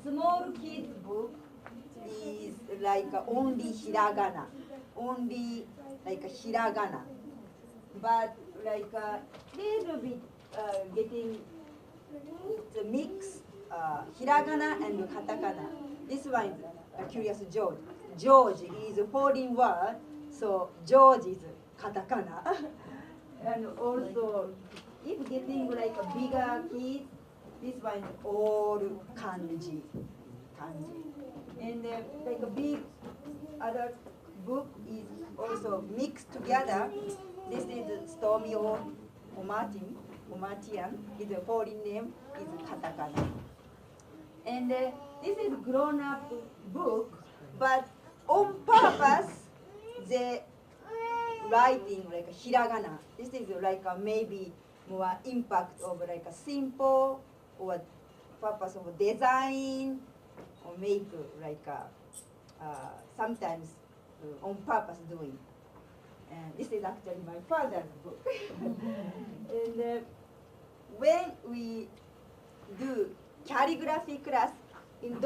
small kids book is like only hiragana, only like a hiragana, but like a little bit getting the mix hiragana and katakana. This one is a curious George. George is a foreign word, so George is katakana. And also, if getting like a bigger kid, this one is all kanji. And like a big other book is also mixed together. This is Stormy or Omatian is a foreign name, is katakana. And this is grown-up book, but on purpose, they writing like a hiragana. This is like a maybe more impact of like a simple or purpose of design or make like a, sometimes on purpose doing. And this is actually my father's book. And when we do calligraphy class, in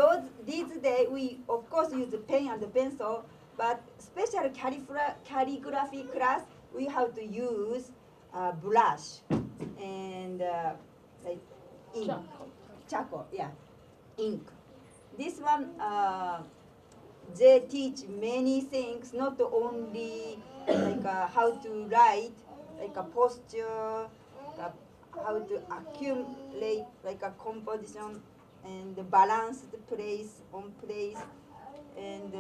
these days we of course use pen and pencil, but special calligraphy class we have to use brush and like ink, charcoal, yeah, ink. This one they teach many things, not only like how to write, like a posture, how to accumulate like a composition and the balanced place on place, and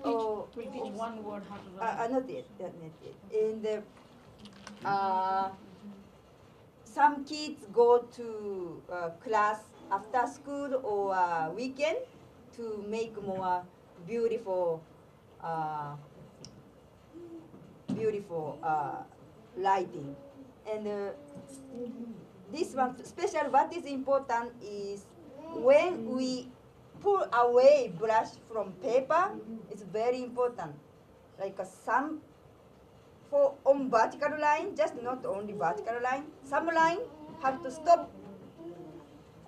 we'll teach one word how to write.
not yet. And some kids go to class after school or weekend to make more beautiful lighting. And this one special, what is important is when we pull away brush from paper, it's very important. Like some for on vertical line, just not only vertical line, some line have to stop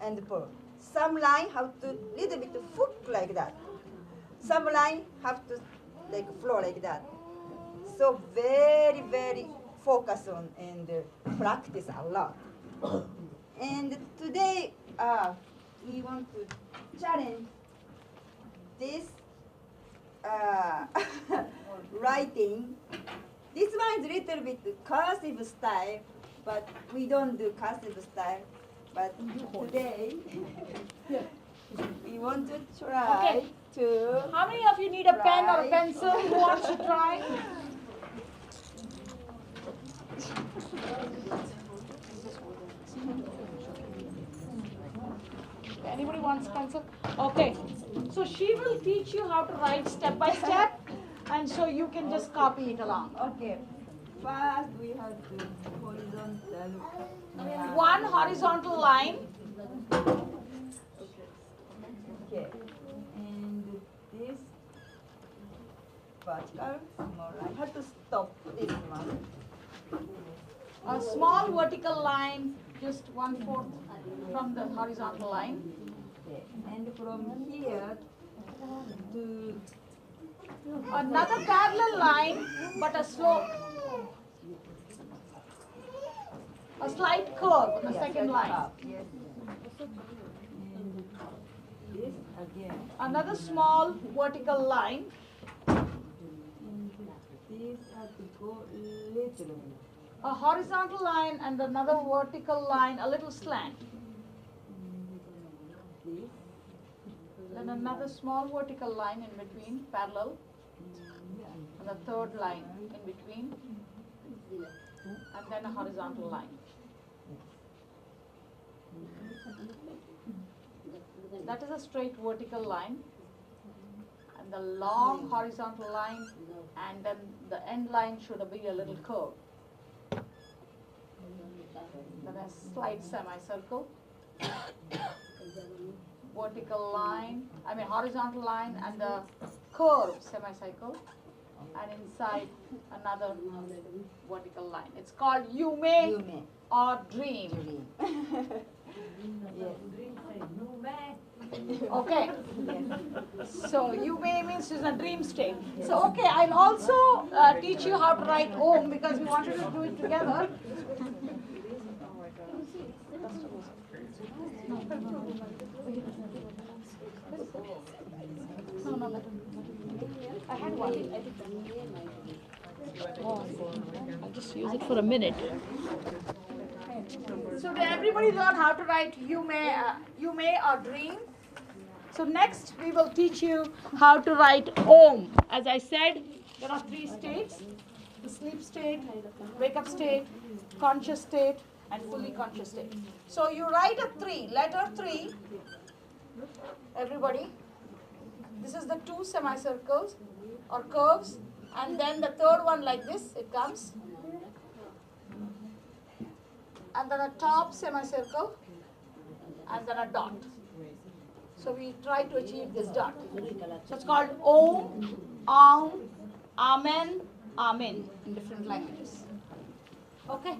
and pull. Some line have to little bit foot like that. Some line have to like flow like that. So very, very focus on and practice a lot. And today we want to challenge this writing. This one is a little bit cursive style, but we don't do cursive style. But today we want to try 2.
How many of you need a pen or a pencil? Who wants to try? Anybody wants pencil? Okay. So she will teach you how to write step by step, and so you can just copy it along.
Okay. First, we have to horizontal.
One horizontal line.
Okay. And this vertical small line. Have to stop this one.
A small vertical line, just 1/4 from the horizontal line.
Okay. And from here to
Another parallel line, but a slope. A slight curve on the second line.
Yes. And this again.
Another small vertical line.
And this has to go little bit.
A horizontal line and another vertical line, a little slant.
This.
Then another small vertical line in between, parallel. And the third line in between. And then a horizontal line. That is a straight vertical line. And the long horizontal line, and then the end line should be a little curve. Then a slight semicircle. Vertical line, horizontal line, and the curve semicircle. And inside another vertical line. It's called Yume or Dream. Okay. So Yume means it's a dream state. So okay, I'll also teach you how to write Om because we wanted to do it together. No, I had one. I'll just use it for a minute. So did everybody learn how to write you may or dream? So next we will teach you how to write Om. As I said, there are 3 states: the sleep state, wake up state, conscious state, and fully conscious state. So you write a 3, letter 3. Everybody, this is the 2 semicircles or curves, and then the third one like this, it comes. And then a top semicircle, and then a dot. So we try to achieve this dot. So it's called Om, Aum, Amen, Amen in different languages. Okay?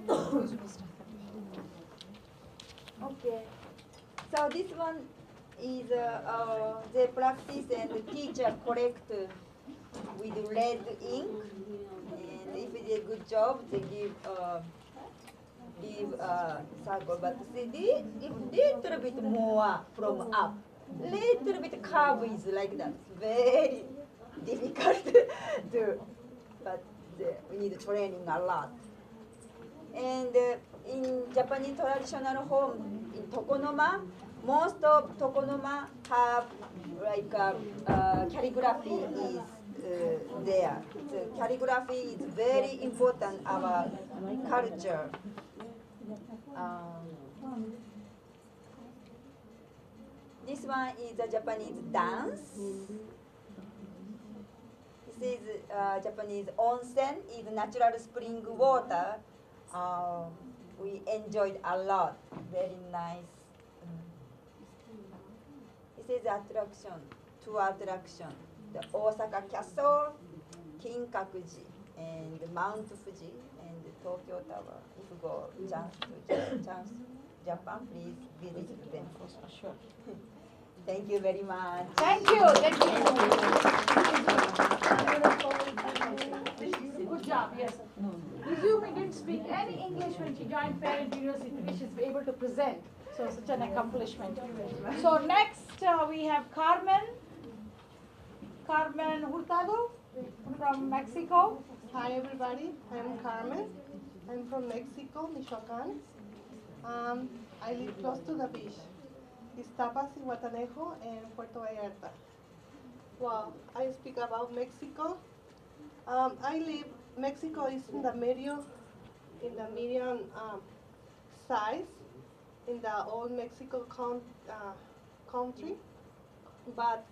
Okay. So this one is they practice and the teacher correct with red ink, and if they do a good job, they give circle. But see, little bit more from up, little bit curve is like that. Very difficult to do, but we need training a lot. And in Japanese traditional home in Tokonoma, most of Tokonoma have like calligraphy is there. The calligraphy is very important our culture. This one is a Japanese dance. This is Japanese onsen, is natural spring water. We enjoyed a lot. Very nice. This is attraction, 2 attraction. The Osaka Castle, Kinkakuji, and Mount Fuji, and the Tokyo Tower. If you go chance Japan, please visit them.
Sure.
Thank you very much.
Thank you. Thank you. Good job. Yes. Izumi didn't speak any English when she joined Parent University. She's able to present. So such an accomplishment. So next we have Carmen Hurtado from Mexico.
Hi everybody, I'm Carmen. I'm from Mexico, Michoacan. I live close to the beach. It's Tapas y Guatanejo and Puerto Vallarta. Well, I speak about Mexico. Mexico is in the medium size in the old Mexico country, but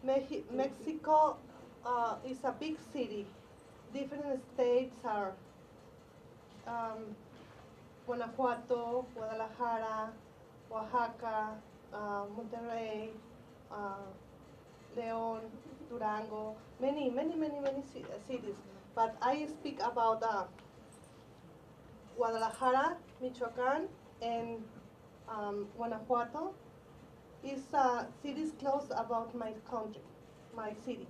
Mexico is a big city. Different states are Guanajuato, Guadalajara, Oaxaca, Monterrey, León, Durango, many cities. But I speak about Guadalajara, Michoacan, and Guanajuato. Is cities close about my country, my city.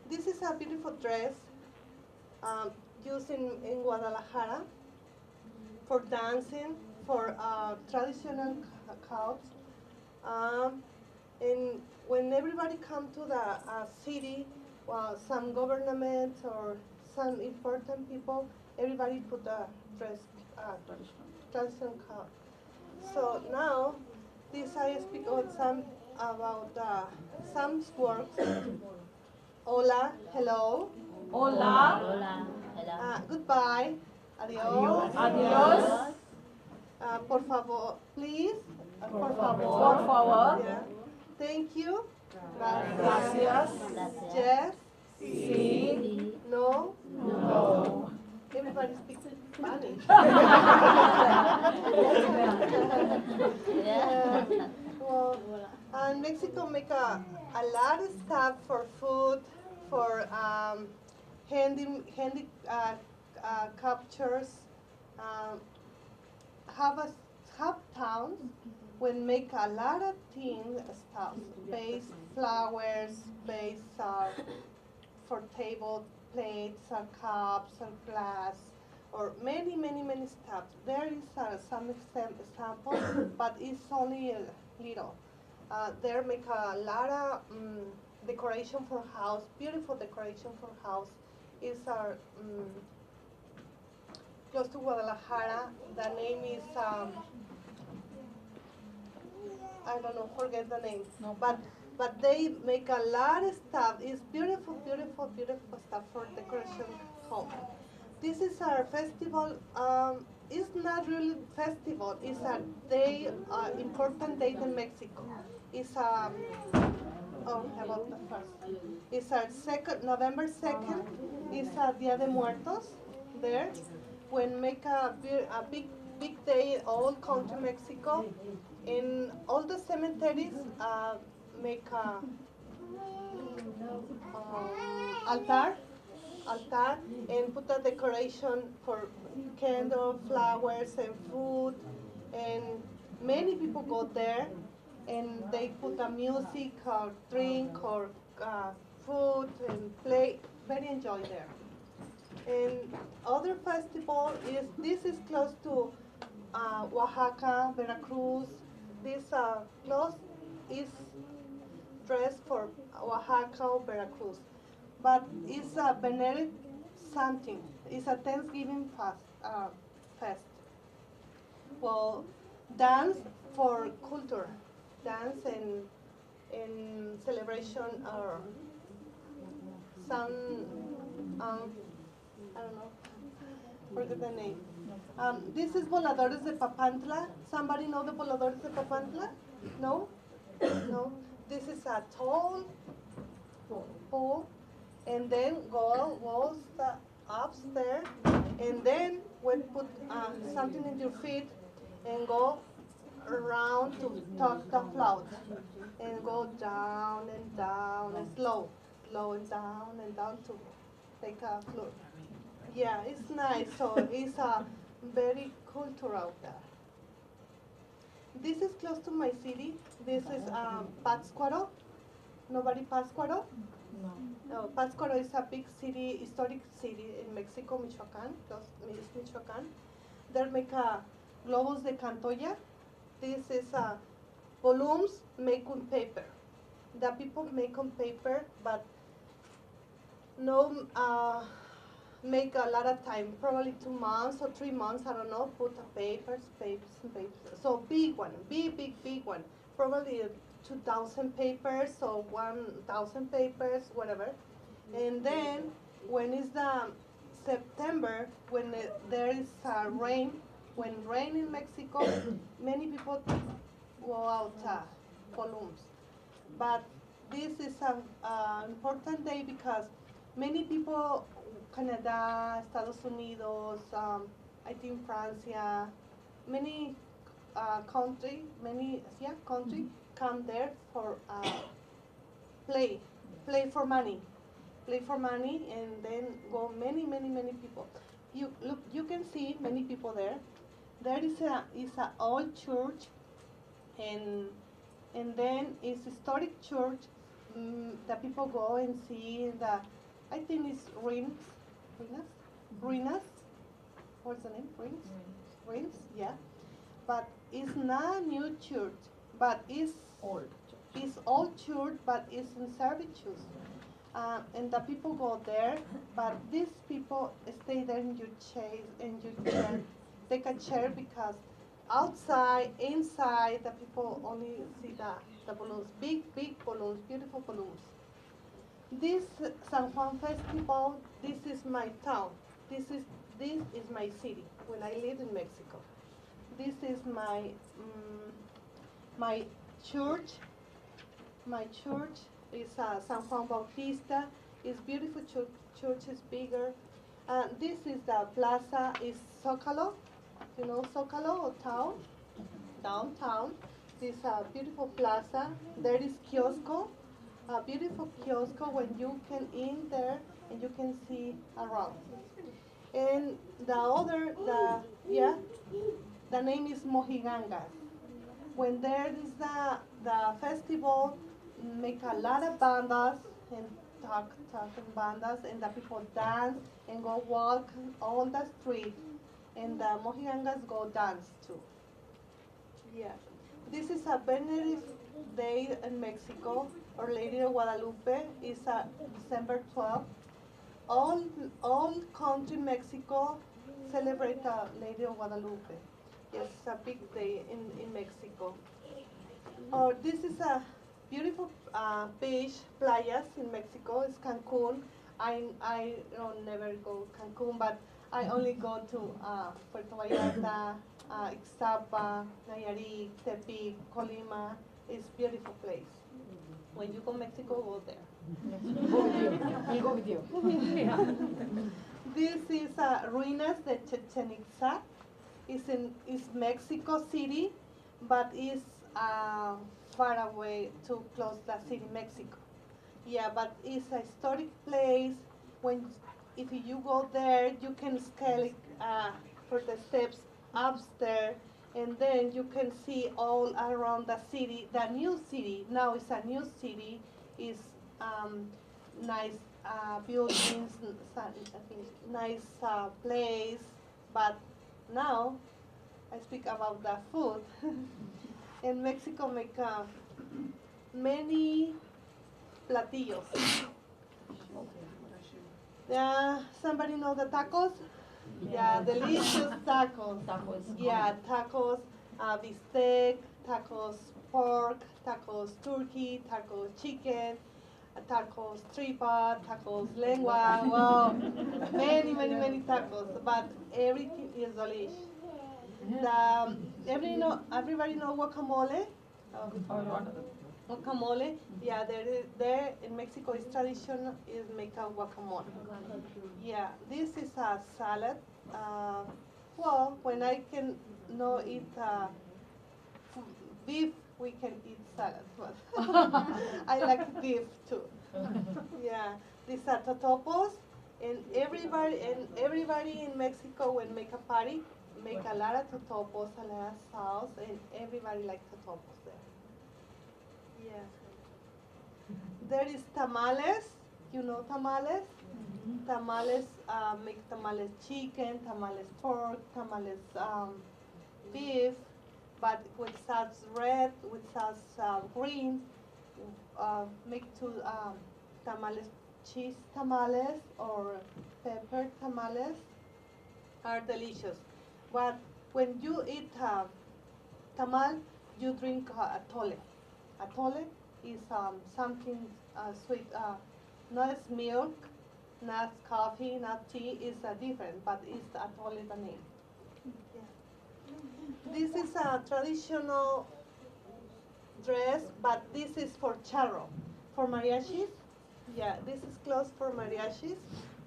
This is a beautiful dress used in Guadalajara for dancing, for traditional cults. And when everybody come to the city, some government or some important people, everybody put a dress, traditional cult. So now, this I speak about some words. Hola, hello.
Hola.
Goodbye. Adios.
Adios.
Por favor, please. Por favor.
Por favor.
Yeah. Thank you.
Gracias.
Yes.
Sí.
No.
No.
Everybody speaks Spanish. Well, and Mexico make a lot of stuff for food, for handy captures. Have towns when make a lot of things stuff, base flowers, base for table plates or cups or glass, or many stuff. There is some examples, but it's only a little. There make a lot of decoration for house, beautiful decoration for house. Is our close to Guadalajara. The name is I don't know, forget the name.
No.
But they make a lot of stuff. It's beautiful stuff for decoration home. This is our festival. It's not really festival. It's a day, important day in Mexico. It's about the first. It's our November 2nd. It's Dia de Muertos there. When make a big day all country Mexico. In all the cemeteries make a altar and put a decoration for candle, flowers, and food. And many people go there and they put a music or drink or food and play. Very enjoy there. And other festival this is close to Oaxaca, Veracruz. This clothes is dressed for Oaxaca or Veracruz, but it's a Benedict something. It's a Thanksgiving fest. Well, dance for culture, dance and celebration or some I don't know, forget the name. This is Voladores de Papantla. Somebody know the Voladores de Papantla? No? No? This is a tall pole, and then goes upstairs, and then we put something in your feet and go around to touch the float, and go down and slow and down to take a float. Yeah, it's nice. So it's very cultural there. This is close to my city. This is Pátzcuaro. Nobody Pátzcuaro? No. Pátzcuaro is a big city, historic city in Mexico, Michoacan, Michoacan. They make globos de Cantoya. This is volumes made on paper. The people make on paper, but no make a lot of time, probably 2 months or 3 months, I don't know, put papers. So big one, big one, probably 2,000 papers or 1,000 papers, whatever. And then when it's the September, when there is rain, when rain in Mexico, many people go out balloons. But this is an important day because many people, Canada, Estados Unidos, I think Francia, many country come there for play for money, and then go many people. You can see many people there. There is a old church, and then it's historic church. The people go and see I think it's ruinas. What's the name? Ruins, yeah. But it's not new church, but it's old. It's old church, but it's in servitude. And the people go there, but these people stay there in your chair, take a chair because outside, inside, the people only see the balloons, big balloons, beautiful balloons. This San Juan Festival, this is my town. This is my city when I live in Mexico. This is my my church. My church is San Juan Bautista. It's beautiful church is bigger. This is the plaza. Is Zócalo. You know Zócalo or town, downtown. This beautiful plaza. There is kiosco. A beautiful kiosco when you can in there and you can see around. And the name is Mojigangas. When there is the festival, make a lot of bandas and talking bandas, and the people dance and go walk on the street, and the Mojigangas go dance too. Yeah, this is a venerated day in Mexico. Our Lady of Guadalupe is December 12th. All country Mexico celebrate the Lady of Guadalupe. Yes, it's a big day in Mexico. This is a beautiful beach, playas in Mexico. It's Cancun. I don't never go Cancun, but I only go to Puerto Vallarta, Ixtapa, Nayarit, Tepic, Colima. It's beautiful place. When you go to Mexico, go there.
We'll go with you.
This is ruinas de Chichen Itza. It's Mexico City, but it's far away to close the city, Mexico. Yeah, but it's a historic place. If you go there, you can scale for the steps upstairs, and then you can see all around the city. The new city now is a new city. Is nice buildings, nice place. But now I speak about the food. In Mexico, make many platillos. Somebody know the tacos? Yeah, delicious tacos. Yeah, tacos, bistec, tacos pork, tacos turkey, tacos chicken, tacos tripa, tacos lengua. Wow, many tacos, but everything is delicious. Everybody know guacamole? Guacamole, yeah, there in Mexico is tradition is make a guacamole. Yeah, this is a salad. Well, when I can no eat beef, we can eat salad. But I like beef too. Yeah, these are totopos, and everybody in Mexico when make a party, make a lot of totopos, a lot of sauce, and everybody likes totopos there. Yeah. There is tamales. You know tamales? Tamales, make tamales chicken, tamales pork, tamales beef, but with sauce red, with sauce green. Make two tamales, cheese tamales or pepper tamales are delicious. But when you eat tamal, you drink atole. atole is something sweet, not milk, not coffee, not tea, is different, but it's atole the name. Yeah. This is a traditional dress, but this is for charro. For mariachis, yeah, this is clothes for mariachis.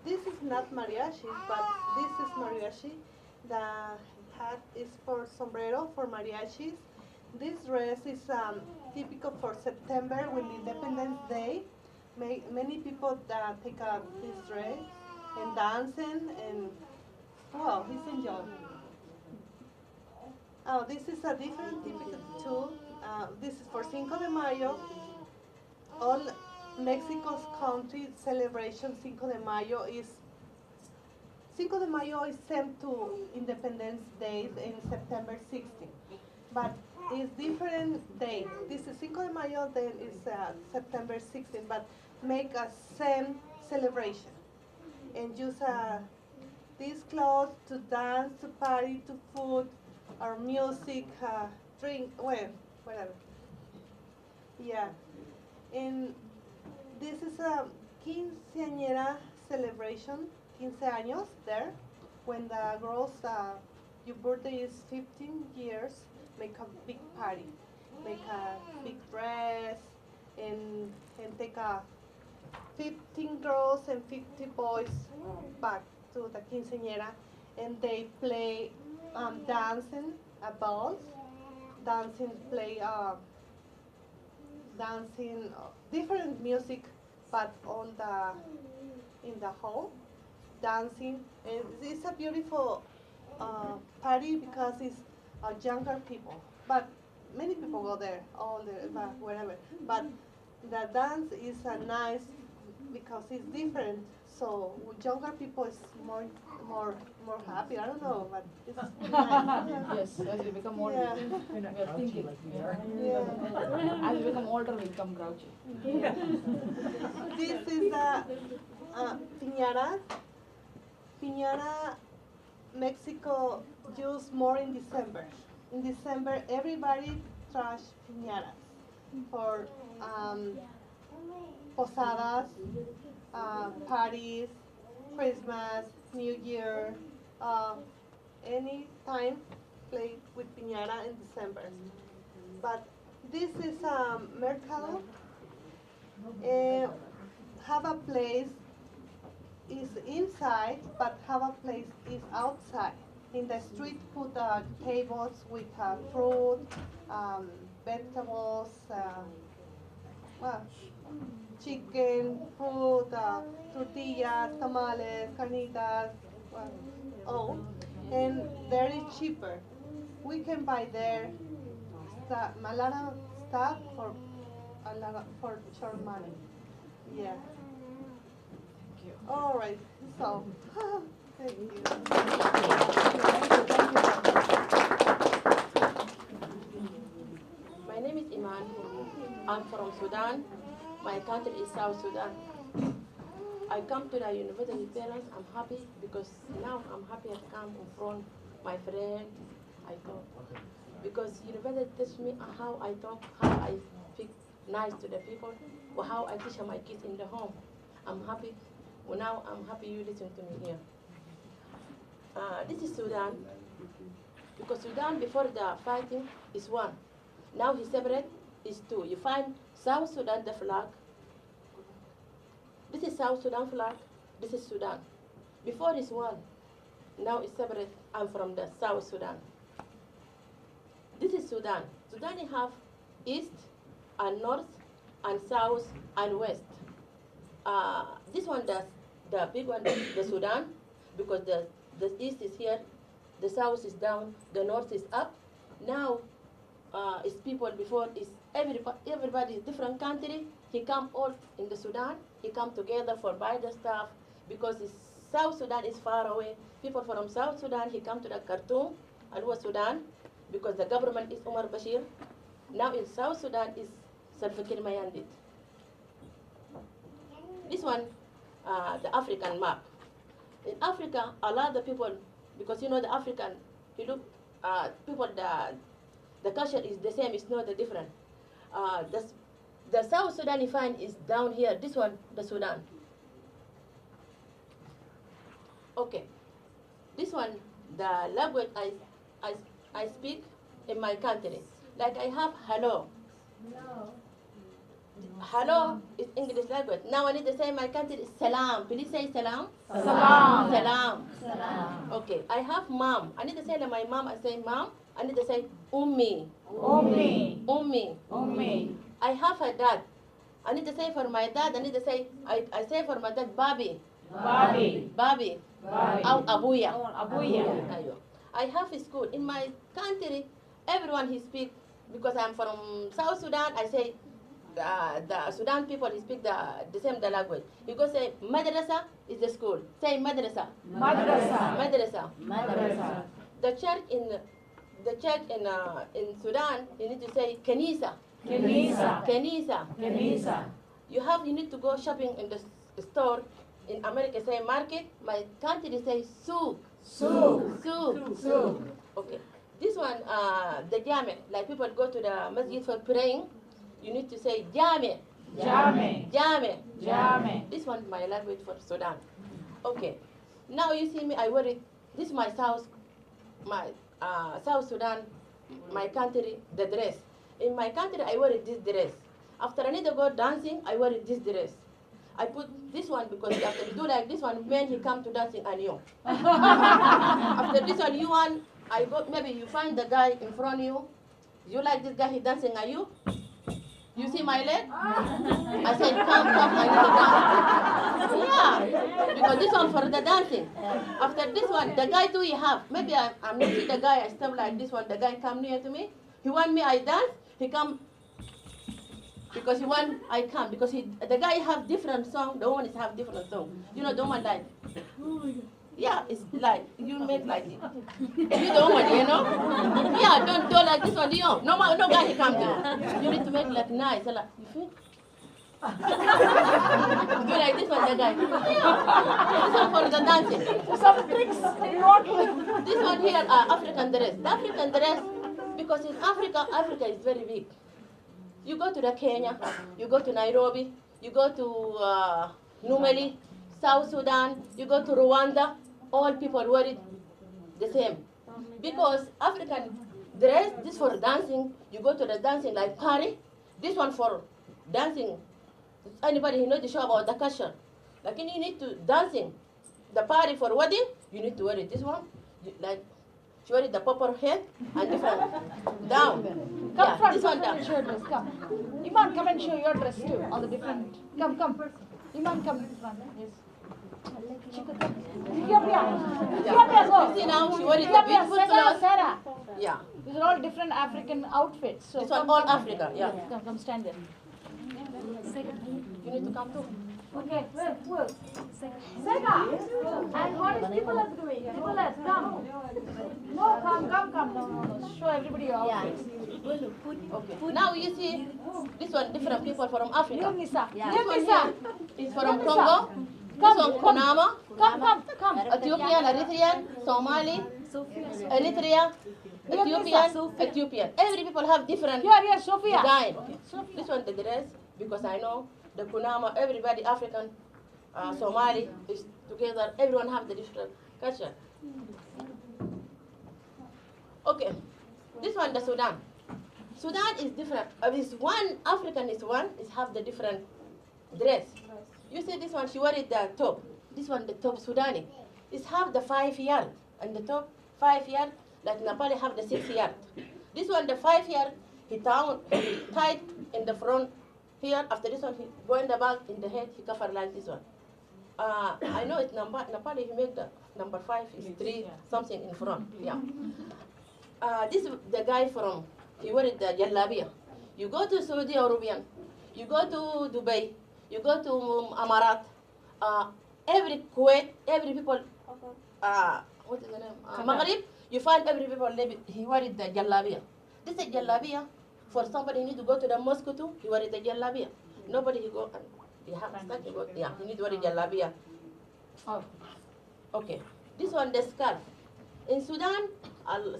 This is not mariachis, but this is mariachi. The hat is for sombrero for mariachis. This dress is typical for September when Independence Day. Many people take up this dress and dancing and wow, it's enjoying. Oh, this is a different typical too. This is for Cinco de Mayo. All Mexico's country celebration Cinco de Mayo is same to Independence Day in September 16, but it's different day. This is Cinco de Mayo, then is September 16, but make a same celebration and use these clothes to dance, to party, to food, or music, drink, well, whatever. Yeah, and this is a quinceañera celebration, 15 años there, when the girls, your birthday is 15 years, make a big party, make a big dress, and take a 15 girls and 50 boys back to the quinceañera, and they play dancing, balls, dancing, play dancing, different music, but on in the hall, dancing. And it's a beautiful party because it's younger people, but many people go there, wherever. But the dance is nice because it's different. So younger people is more happy. I don't know, but it's nice.
Yes, as we become older,
Yeah.
we are thinking.
Yeah.
As we become older, we become grouchy.
This is a piñata. Piñata, Mexico use more in December. In December, everybody trash piñatas for posadas, parties, Christmas, New Year, any time play with piñata in December. But this is Mercado. Have a place is inside, but have a place is outside. In the street, put tables with fruit, vegetables, chicken, fruit, tortillas, tamales, carnitas, all, and very cheaper. We can buy there a lot of stuff for short money. Yeah. All right. So, thank you.
My name is Iman. I'm from Sudan. My country is South Sudan. I come to the university parents. I'm happy because now I'm happy to come in front my friend. I talk because university teach me how I talk, how I speak nice to the people, or how I teach my kids in the home. I'm happy. Well, now I'm happy you listen to me here. This is Sudan, because Sudan before the fighting is one. Now he separate is two. You find South Sudan, the flag. This is South Sudan flag. This is Sudan. Before is one. Now it's separate. I'm from the South Sudan. This is Sudan. Sudan you have east and north and south and west. This one, the big one, the Sudan, because the east is here, the south is down, the north is up. Now, it's people before, is everybody is different country. He come all in the Sudan, he come together for buy the stuff, because South Sudan is far away. People from South Sudan, he come to the Khartoum, Al Sudan, because the government is Omar Bashir. Now in South Sudan is Salva Kiir Mayardit. This one, the African map. In Africa, a lot of people, because you know the African, you look, people, the culture is the same, it's not the different. The South Sudan you find is down here. This one, the Sudan. Okay. This one, the language I speak in my country. Like I have hello. Hello is English language. Now I need to say in my country is salam. Please say salam.
Salam.
Salam.
Salam.
Okay. I have mom. I need to say to my mom, I say mom. I need to say ummi.
Ummi.
Ummi.
Ummi.
I have a dad. I need to say for my dad, I need to say, I say for my dad, Babi.
Babi.
Babi.
Babi.
Or Abuya.
Abuya.
Ayo. I have a school. In my country, everyone he speak, because I'm from South Sudan, I say, the Sudan people he speak the same the language. You go say, madrasa is the school. Say madrasa.
Madrasa.
Madrasa.
Madrasa.
The church in Sudan, you need to say kanisa.
Kenisa.
Kenisa.
Kenisa.
You need to go shopping in the store. In America say market. My country say souk.
Souk.
Souk.
Souk.
Okay. This one, the jame. Like people go to the masjid for praying. You need to say jame.
Jame.
Jame.
Jame.
This one my language for Sudan. Okay. Now you see me. I wear it. This is my South Sudan, my country, the dress. In my country, I wear this dress. After I need to go dancing, I wear this dress. I put this one because after you do like this one, when he come to dancing and you. After this one, you want, I go, maybe you find the guy in front of you. You like this guy, he dancing at you. You see my leg? I said, come, I need to dance. Yeah, because this one for the dancing. After this one, the guy too you have. Maybe I'm not see the guy, I step like this one, the guy come near to me. He want me, I dance, he come, because he want, I come. Because the guy have different song, the one is have different song. You know, the one like, yeah, it's like, you make like it. You don't want, you know? Yeah, don't do like this one, you know? No guy he come to you. You need to make like nice, like, you feel? Do like this one, the guy. Yeah. This one for the dancing.
Some tricks you want to.
This one here, African dress. The African dress, because in Africa is very big. You go to the Kenya, you go to Nairobi, you go to Numeli, South Sudan, you go to Rwanda, all people wear it the same. Because African dress, this for dancing, you go to the dancing like party, this one for dancing. Anybody who knows the show about the culture. Like you need to dancing, the party for wedding, you need to wear it. This one, like she wear it the proper head and different down.
Come front,
this
come
one
front and show your dress, come. Iman, come and show your dress too, all the different. Come. Iman, come in front, yes. Ethiopia, go.
You see now, she wear it the
Ethiopia,
beautiful clothes.
Sarah.
Yeah.
These are all different African outfits. So
This one all Africa, yeah.
Come stand there.
You need to come too.
Okay, well. Sega. And what is Nicholas doing? Nicholas, come. No, come. No. Show everybody your outfits.
Okay. Now you see, this one different people from Africa.
Yunisa.
This one here is from Congo. This one Konama.
Come.
Ethiopian, Eritrean, Somali, Eritrea, Ethiopian. Every people have different
Here, Sophia.
design. Okay. This one the dress, because I know the Kunama, everybody African, Somali is together. Everyone have the different culture. Okay, this one the Sudan. Sudan is different. This one African is have the different dress. You see this one, she wear it the top. This one the top Sudani. It's have the 5 yard and the top 5 yard. Like Nepali have the 6 yard. This one the 5 yard. He tied in the front here. After this one, he go in the back, in the head, he cover like this one. I know it's Nepali, he make the number 5 is 3 something in front. Yeah. This is the guy from, he wear it the Jalabiya. You go to Saudi Arabian, you go to Dubai, you go to Amarat, every Kuwait, every people, what is the name? Maghrib, you find every people, he wear it the Jalabiya. This is Jalabiya. For somebody who need to go to the mosque too, he wear it the Jalabiya. Nobody he go and he have to go, yeah, he need to wear the Jalabiya. Oh. Okay. This one the scarf. In Sudan,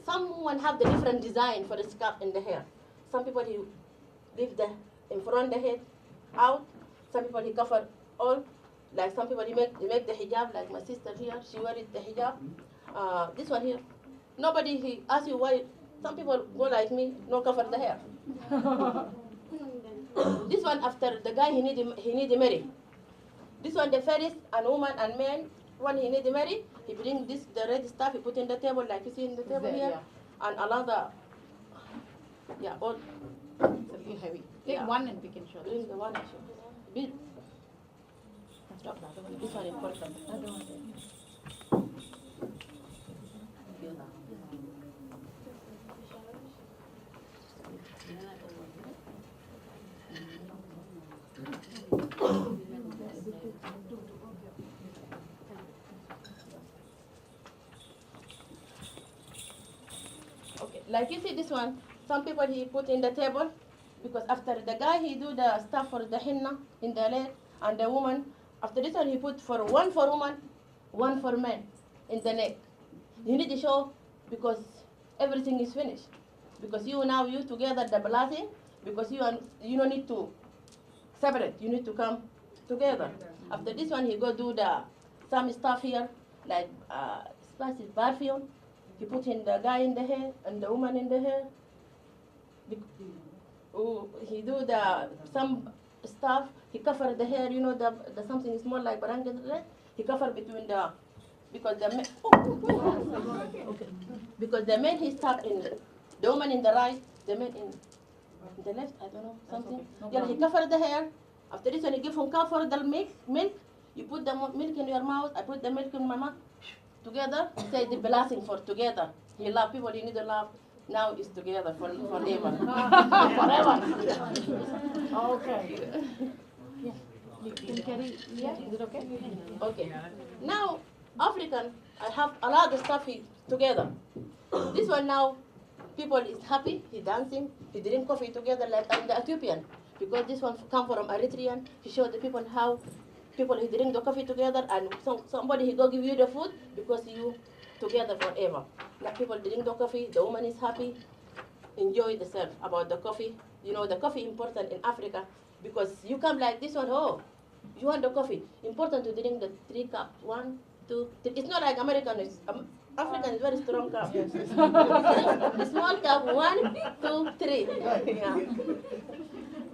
someone have the different design for the scarf in the hair. Some people leave the in front the head out. Some people he cover all, like some people he make the hijab, like my sister here, she wear it the hijab. This one here, nobody he ask you why. Some people go like me, no cover the hair. This one after the guy he need to marry. This one the first and woman and man. One he need to marry. He bring this the red stuff he put in the table like you see in the table here,
Yeah.
and another. Yeah, all.
It's a little heavy. Take
Yeah.
one and we can show
Bring
this.
the one actually. Big. Stop the other one. This one important.
Other one.
Okay, like you see this one, some people he put in the table because after the guy he do the stuff for the henna in the leg and the woman, after this one he put one for woman, one for men in the neck. You need to show because everything is finished. Because you together the blessing, because you don't need to separate, you need to come together. After this one he go do some stuff here, like spicy perfume. He put in the guy in the hair and the woman in the hair. He do some stuff. He cover the hair. The something is more like barangay. He cover between because the men. Okay. Because the men he stuck in the woman in the right, the man in the left. I don't know something. Yeah, he cover the hair. After this, when he give him cover the milk, you put the milk in your mouth. I put the milk in my mouth. Together, say the blessing for together. He love people, you need to love. Now it's together forever.
Forever. Okay. Yeah. You can carry. Yeah. Is it okay?
Okay. Now, African, I have a lot of stuff together. This one now, people is happy, he dancing, he drink coffee together like the Ethiopian. Because this one come from Eritrean, he show the people how people he drink the coffee together and somebody he go give you the food because you together forever. Like people drink the coffee, the woman is happy, enjoy themselves about the coffee. The coffee important in Africa because you come like this one, oh, you want the coffee. Important to drink the 3 cups, 1, 2, 3. It's not like American, African is very strong cup. The small cup, 1, 2, 3. Yeah.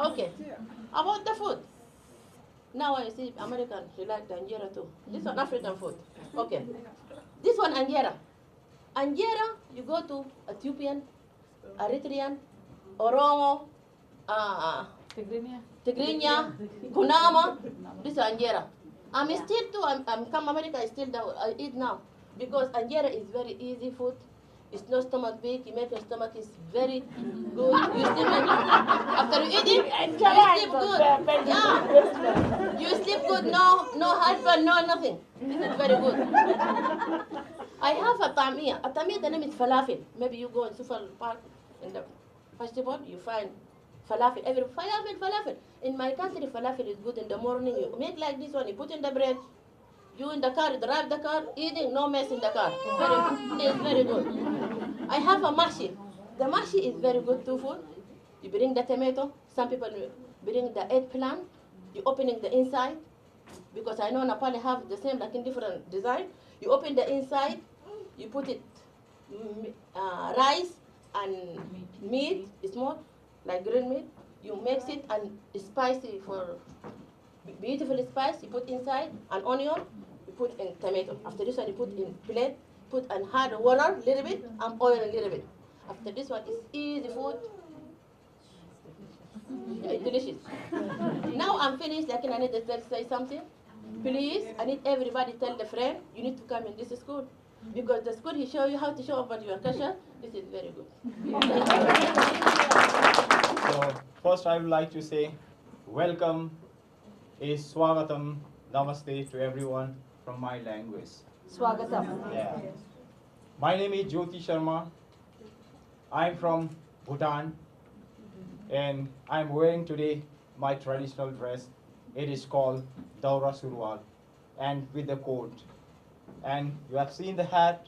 Okay, about the food. Now I see American, he like the anjera too. This one African food. Okay. This one anjera. Anjera, you go to Ethiopian, Eritrean, Oromo, Tigrinya, Kunama. This is anjera. I'm still too, I'm come America, I eat now. Because anjera is very easy food. It's no stomach big, you make your stomach is very good. You sleep after you eat it, you sleep good. Yeah. You sleep good, no heartburn, no nothing. This is very good. I have a tamia. A tamia, the name is falafel. Maybe you go in Sioux Falls Park in the festival, you find falafel. Falafel. In my country, falafel is good in the morning. You make like this one, you put in the bread. You in the car, drive the car, eating, no mess in the car. It's very good. I have a mashi. The mashi is very good too food. You bring the tomato. Some people bring the eggplant. You opening the inside. Because I know Nepal have the same like in different design. You open the inside. You put it rice and meat, small, like green meat. You mix it and it's spicy for beautiful spice. You put inside an onion. You put in tomato. After this one, you put in plate. Put and hard water a little bit and oil a little bit. After this one, it's easy food. Yeah, it's delicious. Now I'm finished. Like I need to say something. Please, I need everybody tell the friend you need to come in this school because the school he show you how to show about your culture. This is very good.
So first, I would like to say welcome, is swagatam, namaste to everyone from my language.
Swagatam.
Yeah. My name is Jyoti Sharma. I'm from Bhutan, and I'm wearing today my traditional dress. It is called Daura Surwal, and with the coat. And you have seen the hat.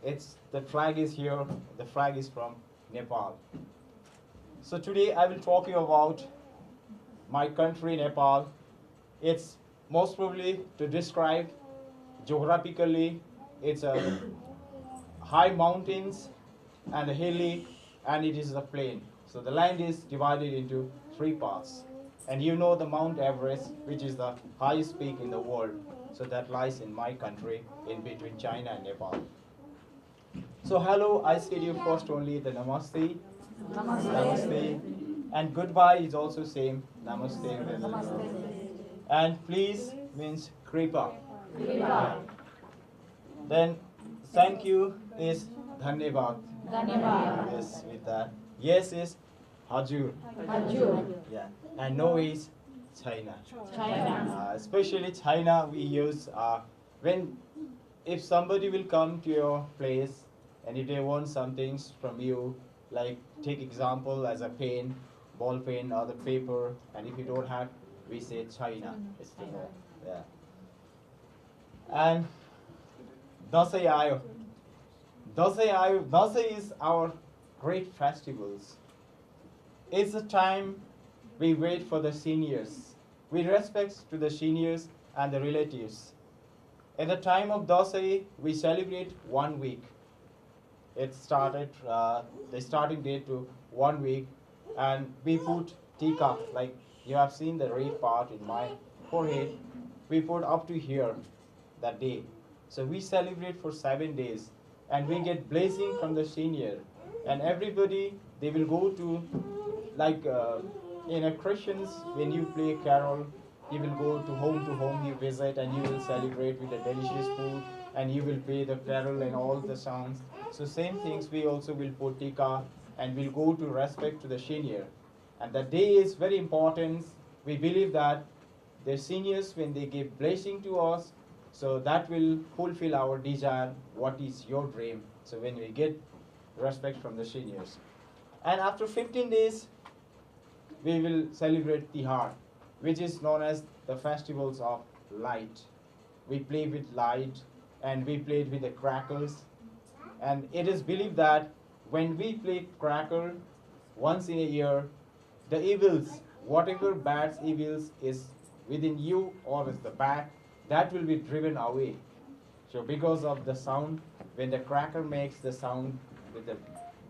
The flag is here. The flag is from Nepal. So today I will talk you about my country, Nepal. It's most probably to describe geographically, it's a high mountains and a hilly, and it is a plain. So the land is divided into three parts. And you know the Mount Everest, which is the highest peak in the world. So that lies in my country, in between China and Nepal. So hello, I said you first only the namaste. Namaste. And goodbye is also same. Namaste. And please means kripa. Then thank you is dhanyavad. Yes, with that. Yes is hajur. Yeah. And no is China. Especially China, we use when if somebody will come to your place and if they want some things from you, like take example as a pen, ball pen or the paper, and if you don't have, we say China. Yeah. And Dasai Ayo. Dasai is our great festivals. It's a time we wait for the seniors. We respect to the seniors and the relatives. At the time of Dasai, we celebrate 1 week. It started, the starting date to 1 week, and we put tika, like you have seen the red part in my forehead. We put up to here that day. So we celebrate for 7 days, and we get blessing from the senior. And everybody, they will go to, like in a Christians, when you play carol, you will go to home, you visit, and you will celebrate with the delicious food, and you will play the carol and all the songs. So same things, we also will put tika, and we'll go to respect to the senior. And the day is very important. We believe that the seniors, when they give blessing to us, so that will fulfill our desire, what is your dream. So when we get respect from the seniors. And after 15 days, we will celebrate Tihar, which is known as the festivals of light. We play with light, and we played with the crackers. And it is believed that when we play cracker once in a year, the evils, whatever bad evils is within you or with the back, that will be driven away. So because of the sound, when the cracker makes the sound with the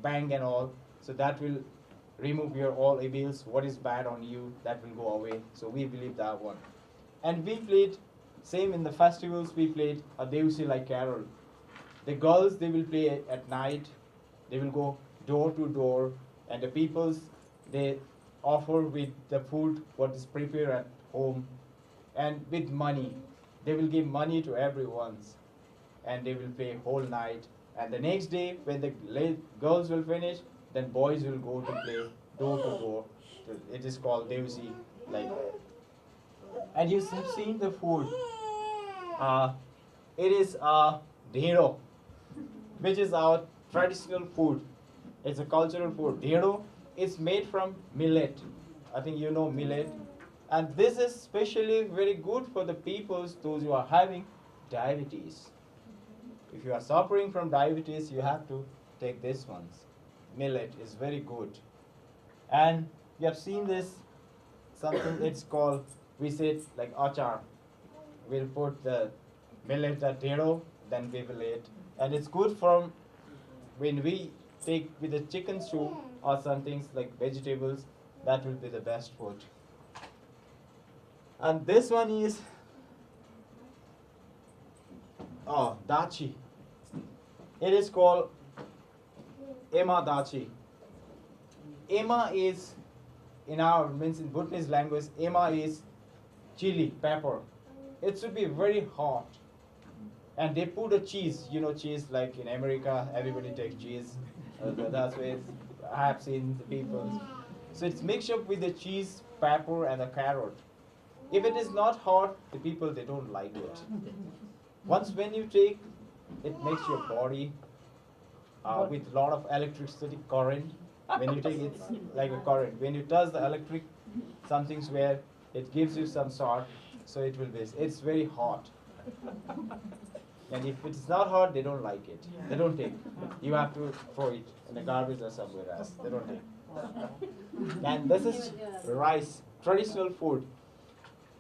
bang and all, so that will remove your all evils, what is bad on you, that will go away. So we believe that one. And we played, same in the festivals, we played a Devsi like carol. The girls, they will play at night, they will go door to door, and the peoples, they offer with the food what is prepared at home, and with money. They will give money to everyone, and they will play whole night. And the next day, when the girls will finish, then boys will go to play door to door. It is called Devsi. Like, and you have seen the food. It is dhero, which is our traditional food. It's a cultural food. Dhero is made from millet. I think you know millet. And this is especially very good for the people, those who are having diabetes. If you are suffering from diabetes, you have to take this one. Millet is very good. And you have seen this, something it's called, we say like achar. We'll put the millet at dhero, then we will eat. And it's good from when we take with the chicken soup or some things like vegetables, that will be the best food. And this one is dachi. It is called ema dachi. Ema is, in our means in Bhutanese language, ema is chili, pepper. It should be very hot. And they put a cheese, you know, cheese like in America, everybody takes cheese. That's why I have seen the people. So it's mixed up with the cheese, pepper, and the carrot. If it is not hot, the people, they don't like it. Once when you take, it makes your body with a lot of electricity current. When you take, it's like a current. When you touch the electric, something's where it gives you some sort, so it will be, it's very hot. And if it's not hot, they don't like it. They don't take. You have to throw it in the garbage or somewhere else. They don't take. And this is rice, traditional food.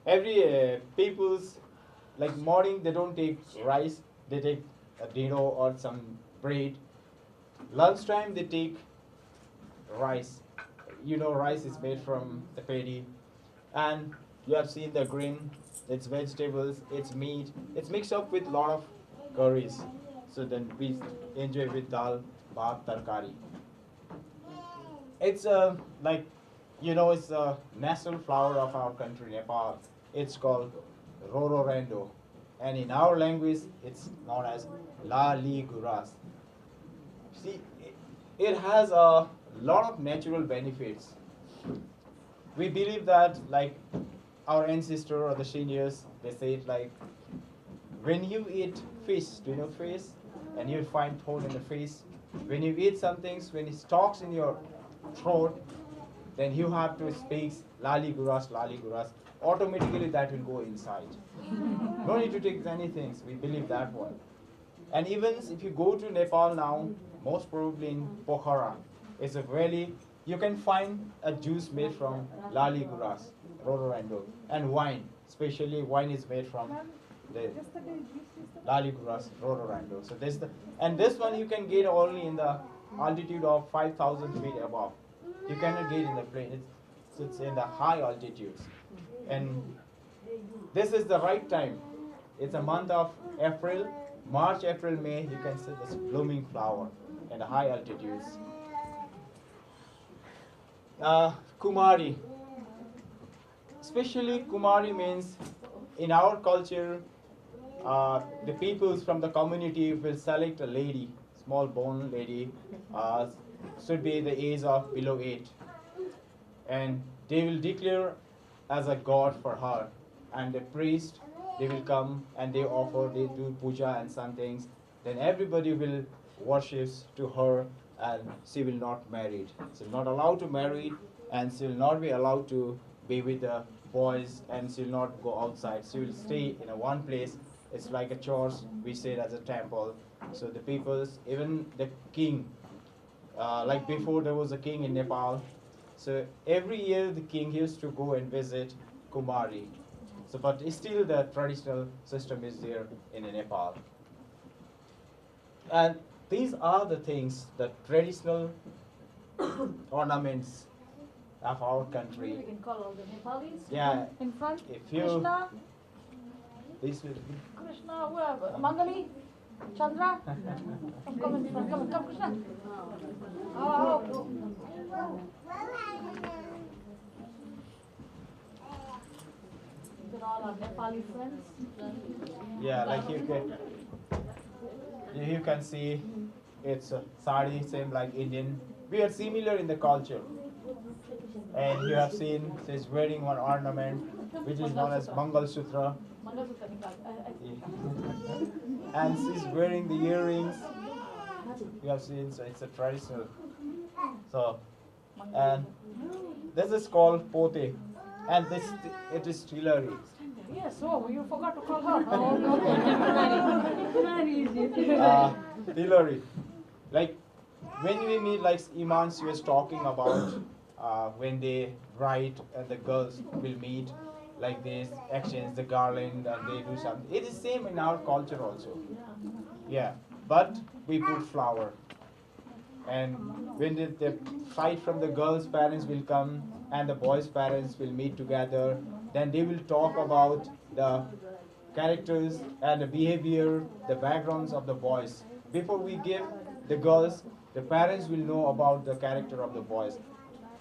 Every people's, like morning, they don't take rice, they take a dinner or some bread. Lunchtime, they take rice. You know, rice is made from the paddy. And you have seen the green, it's vegetables, it's meat, it's mixed up with a lot of curries. So then we enjoy with dal, bhat, tarkari. It's like, you know, it's the national flower of our country, Nepal. It's called rororendo. And in our language, it's known as la li guras. See, it has a lot of natural benefits. We believe that, like, our ancestor or the seniors, they say it like, when you eat fish, do you know fish? And you find thorn in the fish. When you eat some things, when it stalks in your throat, then you have to speak lali guras, lali guras. Automatically that will go inside. No need to take anything. We believe that one. And even if you go to Nepal now, most probably in Pokhara, it's a valley, you can find a juice made from lali guras, rororendo, and wine. Especially wine is made from the lali guras, rororendo. So this one you can get only in the altitude of 5,000 feet above. You cannot get in the plain. It's in the high altitudes. And this is the right time. It's a month of April, March, April, May. You can see this blooming flower in the high altitudes. Kumari. Especially Kumari means, in our culture, the peoples from the community will select a lady, small bone lady, should be the age of below 8. And they will declare as a god for her. And the priest, they will come and they offer, they do puja and some things. Then everybody will worship to her, and she will not marry. She will not allowed to marry, and she will not be allowed to be with the boys, and she will not go outside. She will stay in a one place. It's like a church, we say it as a temple. So the peoples, even the king, like before there was a king in Nepal. So every year the king used to go and visit Kumari. So, but still the traditional system is there in Nepal. And these are the things, the traditional ornaments of our country.
We can call all the Nepalis.
Yeah.
In front.
If you,
Krishna.
This will be.
Krishna, whoever. Mangali. Chandra. Come in front. Come, Krishna. Oh. These are all our Nepali friends.
Yeah, like you can see, it's a sari, same like Indian. We are similar in the culture. And you have seen she's wearing one ornament, which is known as Mangal Sutra. And she's wearing the earrings. You have seen, so it's a traditional. So, and this is called pote, and this it is tillery.
Yes, oh, you forgot to call her.
Tillery. Like when we meet, like imams, she was talking about when they write and the girls will meet, like this, exchange the garland and they do something. It is same in our culture also. Yeah, but we put flower. And when the side from the girls' parents will come and the boys' parents will meet together, then they will talk about the characters and the behavior, the backgrounds of the boys. Before we give the girls, the parents will know about the character of the boys.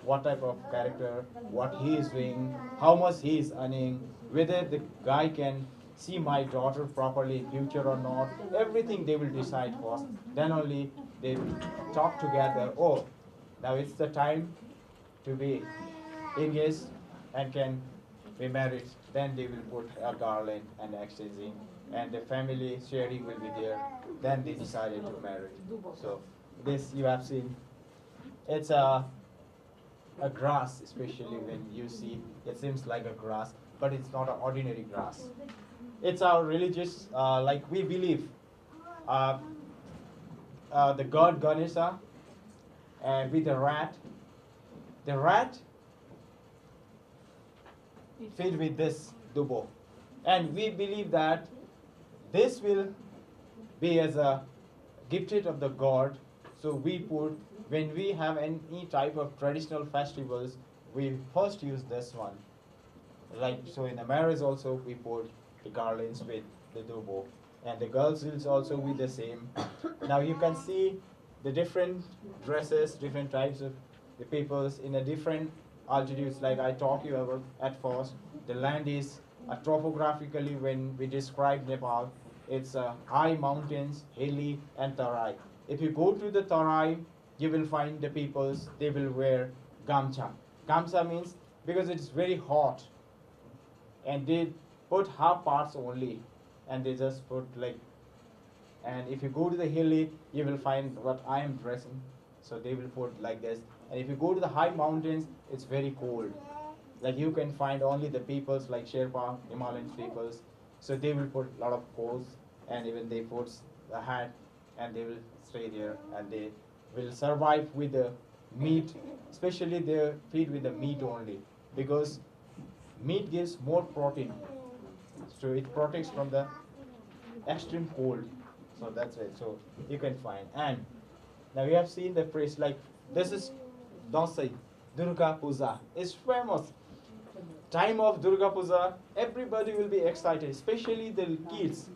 What type of character, what he is doing, how much he is earning, whether the guy can see my daughter properly in future or not. Everything they will decide first. Then only they will talk together. Oh, now it's the time to be engaged and can be married. Then they will put a garland and exchanging, and the family sharing will be there. Then they decided to marry. So this you have seen. It's a grass, especially when you see it seems like a grass, but it's not an ordinary grass. It's our religious, like we believe the god Ganesha with a rat the rat filled with this dubo. And we believe that this will be as a gifted of the god. So we put, when we have any type of traditional festivals, we first use this one. Like, so in the marriage also we put the garlands with the dubo. And the girls will also be the same. Now you can see the different dresses, different types of the peoples in a different altitudes. Like I talked you about at first, the land is topographically, when we describe Nepal, it's high mountains, hilly, and tarai. If you go to the tarai, you will find the peoples, they will wear gamcha. Gamcha means because it's very hot, and they put half parts only, and they just put like, and if you go to the hilly, you will find what I am dressing, so they will put like this. And if you go to the high mountains, it's very cold. Like you can find only the peoples like Sherpa, Himalayan peoples, so they will put a lot of clothes, and even they put the hat, and they will stay there, and they will survive with the meat, especially they feed with the meat only, because meat gives more protein, so it protects from the extreme cold. So that's it. So you can find. And now we have seen the phrase like this is Dasai, Durga Puja. It's famous. Time of Durga Puja, everybody will be excited, especially the kids.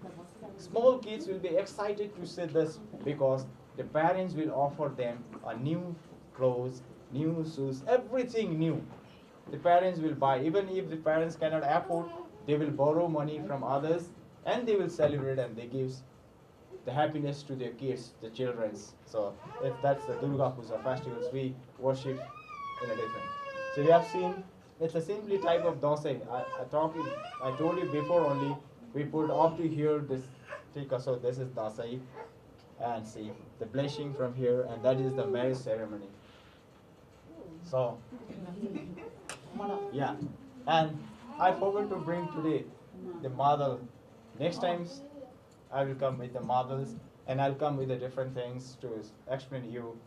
Small kids will be excited to see this because the parents will offer them a new clothes, new shoes, everything new. The parents will buy. Even if the parents cannot afford, they will borrow money from others, and they will celebrate, and they give the happiness to their kids, the children. So if that's the Durga Puja festivals, we worship in a different. So we have seen it's a simply type of dosai. I told you before only. We put up to here this tika. So this is dosai, and see the blessing from here, and that is the marriage ceremony. So yeah, and I forgot to bring today the model. Next times I will come with the models, and I'll come with the different things to explain you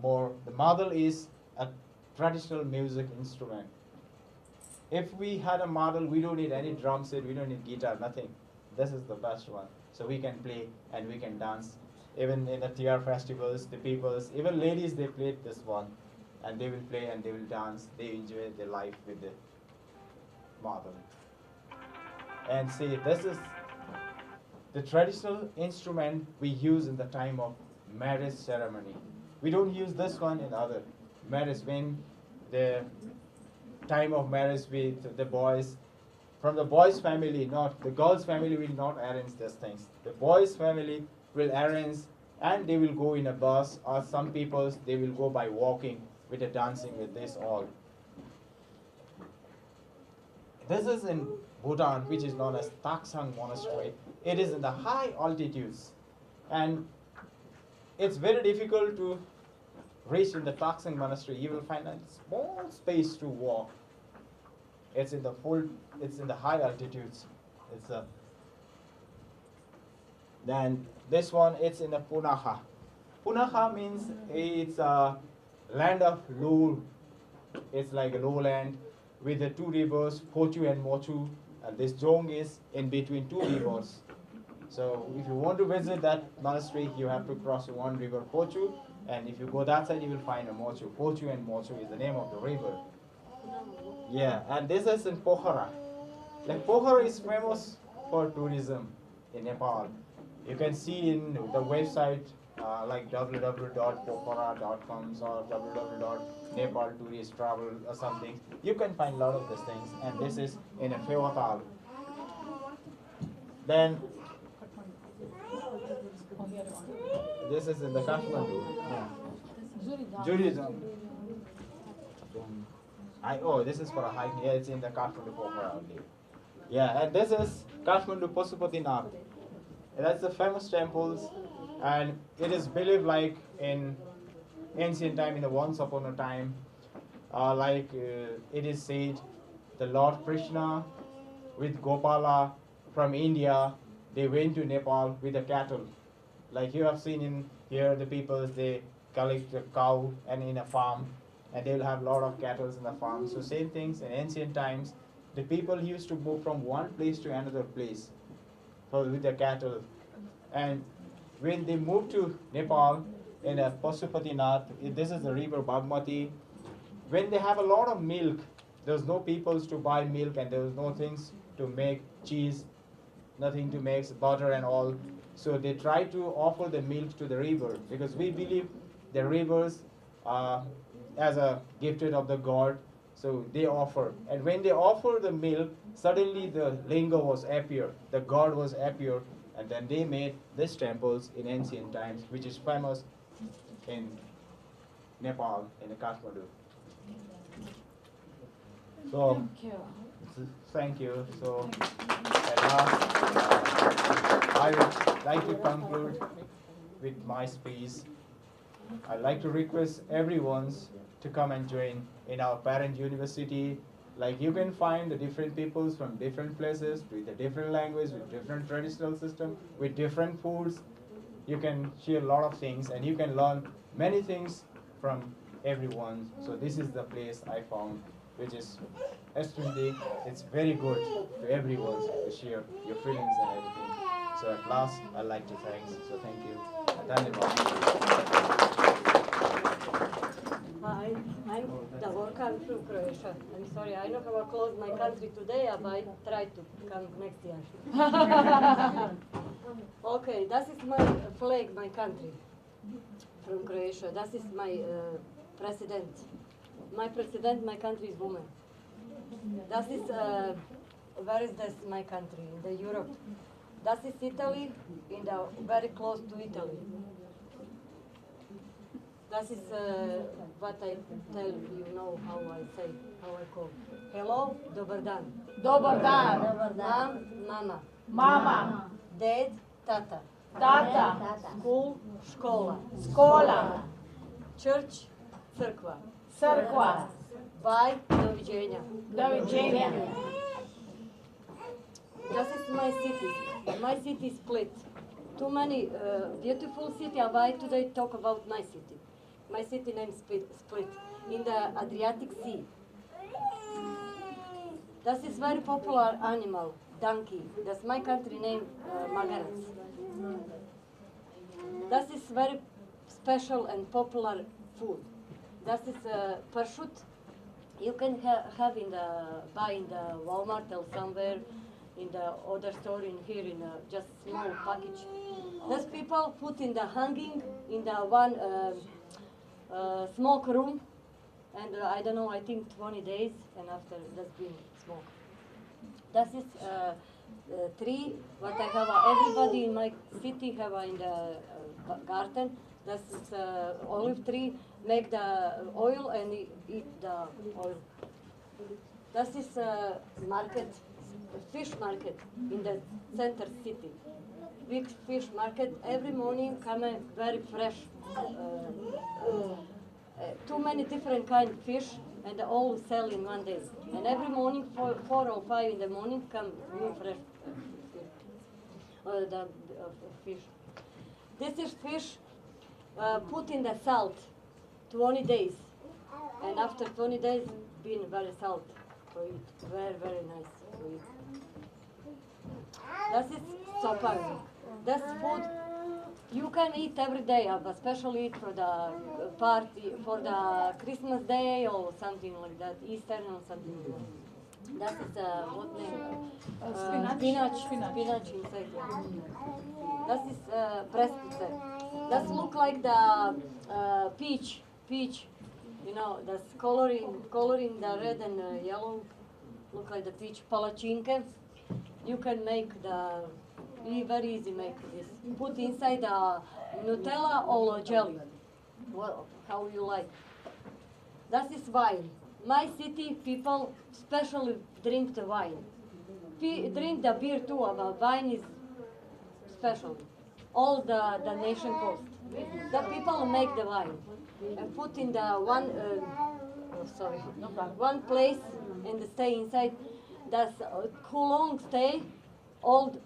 more. The model is a traditional music instrument. If we had a model, we don't need any drum set, we don't need guitar, nothing. This is the best one. So we can play and we can dance. Even in the TR festivals, the peoples, even ladies, they play this one. And they will play and they will dance. They enjoy their life with the model. And see, this is the traditional instrument we use in the time of marriage ceremony. We don't use this one in other marriage. When the time of marriage with the boys, from the boys' family, not the girls' family will not arrange these things. The boys' family will arrange, and they will go in a bus, or some people they will go by walking with the dancing with this all. This is in Bhutan, which is known as Taksang Monastery. It is in the high altitudes, and it's very difficult to reach in the Taksang Monastery. You will find a small space to walk. It's in the high altitudes. Then this one, it's in the Punaha. Punaha means it's a land of low. It's like a lowland with the two rivers, Pochu and Mochu, and this Jong is in between two rivers. So if you want to visit that monastery, you have to cross one river, Pochu, and if you go that side, you will find a Mochu. Pochu and Mochu is the name of the river. Yeah, and this is in Pokhara. Like Pokhara is famous for tourism in Nepal. You can see in the website like www.pokhara.com or www.nepaltouristtravel or something. You can find a lot of these things, and this is in a Fewatal. Then this is in the Kathmandu. Judaism. This is for a hike. Yeah, it's in the Kathmandu Pokhara only. Yeah, and this is Kathmandu Pashupatinath. That's the famous temples, and it is believed like in ancient time, in the once upon a time, it is said the Lord Krishna with Gopala from India, they went to Nepal with the cattle. Like you have seen in here, the people, they collect the cow and in a farm, and they will have a lot of cattle in the farm. So same things in ancient times, the people used to move from one place to another place with their cattle. And when they moved to Nepal in Pasupatinath, this is the river Bagmati, when they have a lot of milk, there's no peoples to buy milk and there was no things to make cheese, nothing to make butter and all. So they try to offer the milk to the river because we believe the rivers as a gifted of the god. So they offer. And when they offer the milk, suddenly the linga was appear, the god was appear, and then they made these temples in ancient times, which is famous in Nepal, in the Kathmandu. So, thank you. So, at last, I would like to conclude with my speech. I'd like to request everyone to come and join in our parent university. Like you can find the different peoples from different places with a different language, with different traditional system, with different foods. You can share a lot of things and you can learn many things from everyone. So this is the place I found, which is extremely, it's very good to everyone to share your feelings and everything. So at last, I'd like to thank. So thank you.
Hi, I'm Davorka, I'm from Croatia. I'm sorry, I know how I close my country today, but I try to come next year. Okay, that is my flag, my country, from Croatia. That is my president. My president, my country is woman. That is, where is this, my country? In the Europe. That is Italy, in the very close to Italy. That is what I tell you know how I say, how I call. Hello, dobar dan.
Dobar dan.
Mom, mama.
Mama.
Dad, tata.
Tata.
School, škola.
Škola.
Church, crkva.
Crkva.
Bye, doviđenja.
Doviđenja.
That is my city. My city is Split. Too many beautiful city. I today talk about my city. My city name Split in the Adriatic Sea. That is very popular animal, donkey. That's my country name, Magarac. That is very special and popular food. That is parchute. You can have in the buy in the Walmart or somewhere, in the other store in here in just small package. Those people put in the hanging in the one smoke room, and I don't know, I think 20 days, and after that's been smoke. That is tree what I have. Everybody in my city have in the garden. That is olive tree. Make the oil and eat the oil. That is market, fish market in the center city. Big fish market. Every morning come very fresh. Too many different kind of fish, and all sell in one day. And every morning, 4 or 5 in the morning, come new fresh fish. This is fish put in the salt 20 days, and after 20 days, been very salt for it. Very, very nice to eat. That is sopang. That's food you can eat every day, but especially eat for the party, for the Christmas day or something like that, Easter or something like that. That is what name? Spinach. Spinach inside. Yeah. That is prestice. That look like the peach. You know, that's coloring the red and yellow. Look like the peach palachinke. You can make the. Very easy make this. Put inside Nutella or jelly. Well, how you like. That is wine. My city people especially drink the wine. Drink the beer too, but wine is special. All the nation coast. The people make the wine and put in the one place and stay inside. That's how long stay. Old,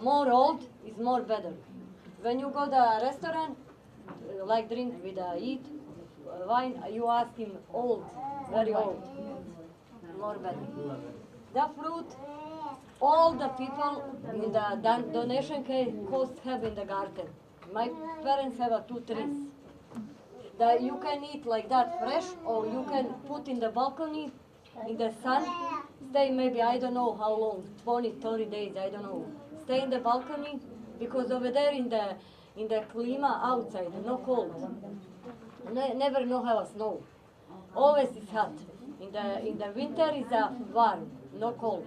more old is more better. When you go to a restaurant, like drink with eat, wine, you ask him old, very old, more better. The fruit, all the people in the donation cost have in the garden. My parents have 2 trees. That you can eat like that fresh, or you can put in the balcony, in the sun, stay maybe, I don't know how long, 20, 30 days, I don't know. Stay in the balcony, because over there in the climate outside, no cold. Never know have a snow. Always is hot. In the winter is warm, no cold.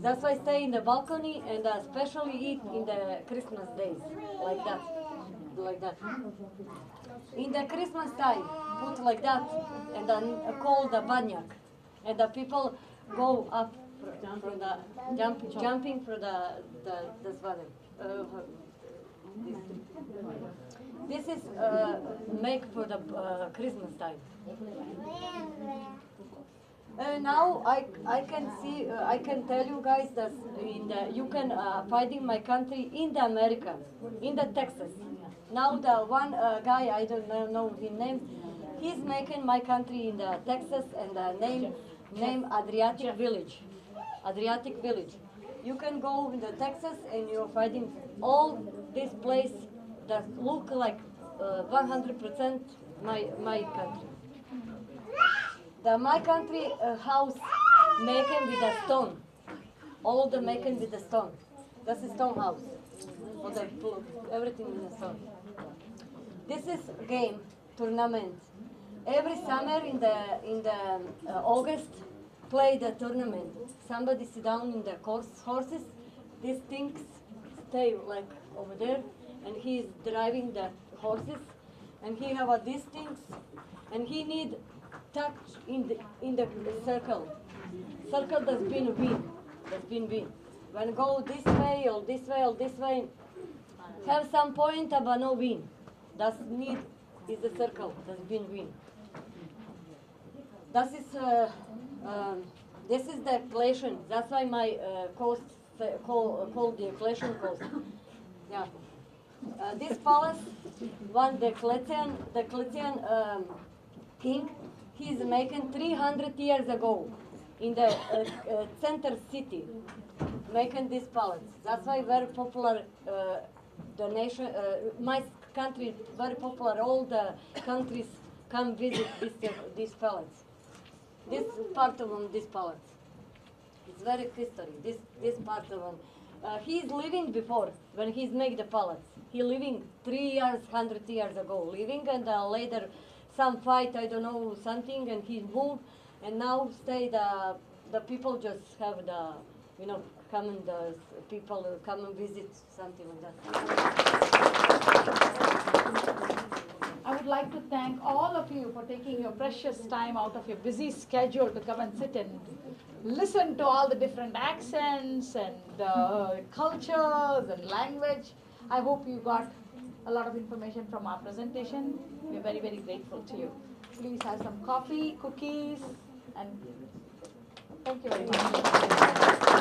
That's why I stay in the balcony and especially eat in the Christmas days, like that, like that. In the Christmas time, put like that, and then call the banyak, and the people go up from the jumping from the swatter. This is make for the Christmas time. Now I can see I can tell you guys that you can find in my country in the America, in the Texas. Now the one guy, I don't know his name, he's making my country in the Texas, and the name Adriatic Village. Adriatic Village. You can go in the Texas and you're finding all this place that look like 100% my country. My country house making with a stone. All the making with the stone. That's a stone house. Everything with a stone. This is game tournament. Every summer in the August, play the tournament. Somebody sit down in the horses. These things stay like over there, and he is driving the horses, and he have these things, and he need touch in the circle. Circle that's been win. That's been win. When go this way or this way or this way, have some point but no win. That's need is the circle that's been win. This is the equation. That's why my coast called the equation coast. Yeah. This palace, the Cletian king, he's making 300 years ago in the center city, making this palace. That's why very popular. The nation, my country, very popular. All the countries come visit this palace. This part of this palace. It's very history. This part of he's living before when he's make the palace. He living 3 years, 100 years ago, living, and later some fight, I don't know, something, and he moved, and now stay the people just have the, come and the people come and visit, something like that.
I would like to thank all of you for taking your precious time out of your busy schedule to come and sit and listen to all the different accents and cultures and language. I hope you got a lot of information from our presentation. We're very, very grateful to you. Please have some coffee, cookies, and thank you very much.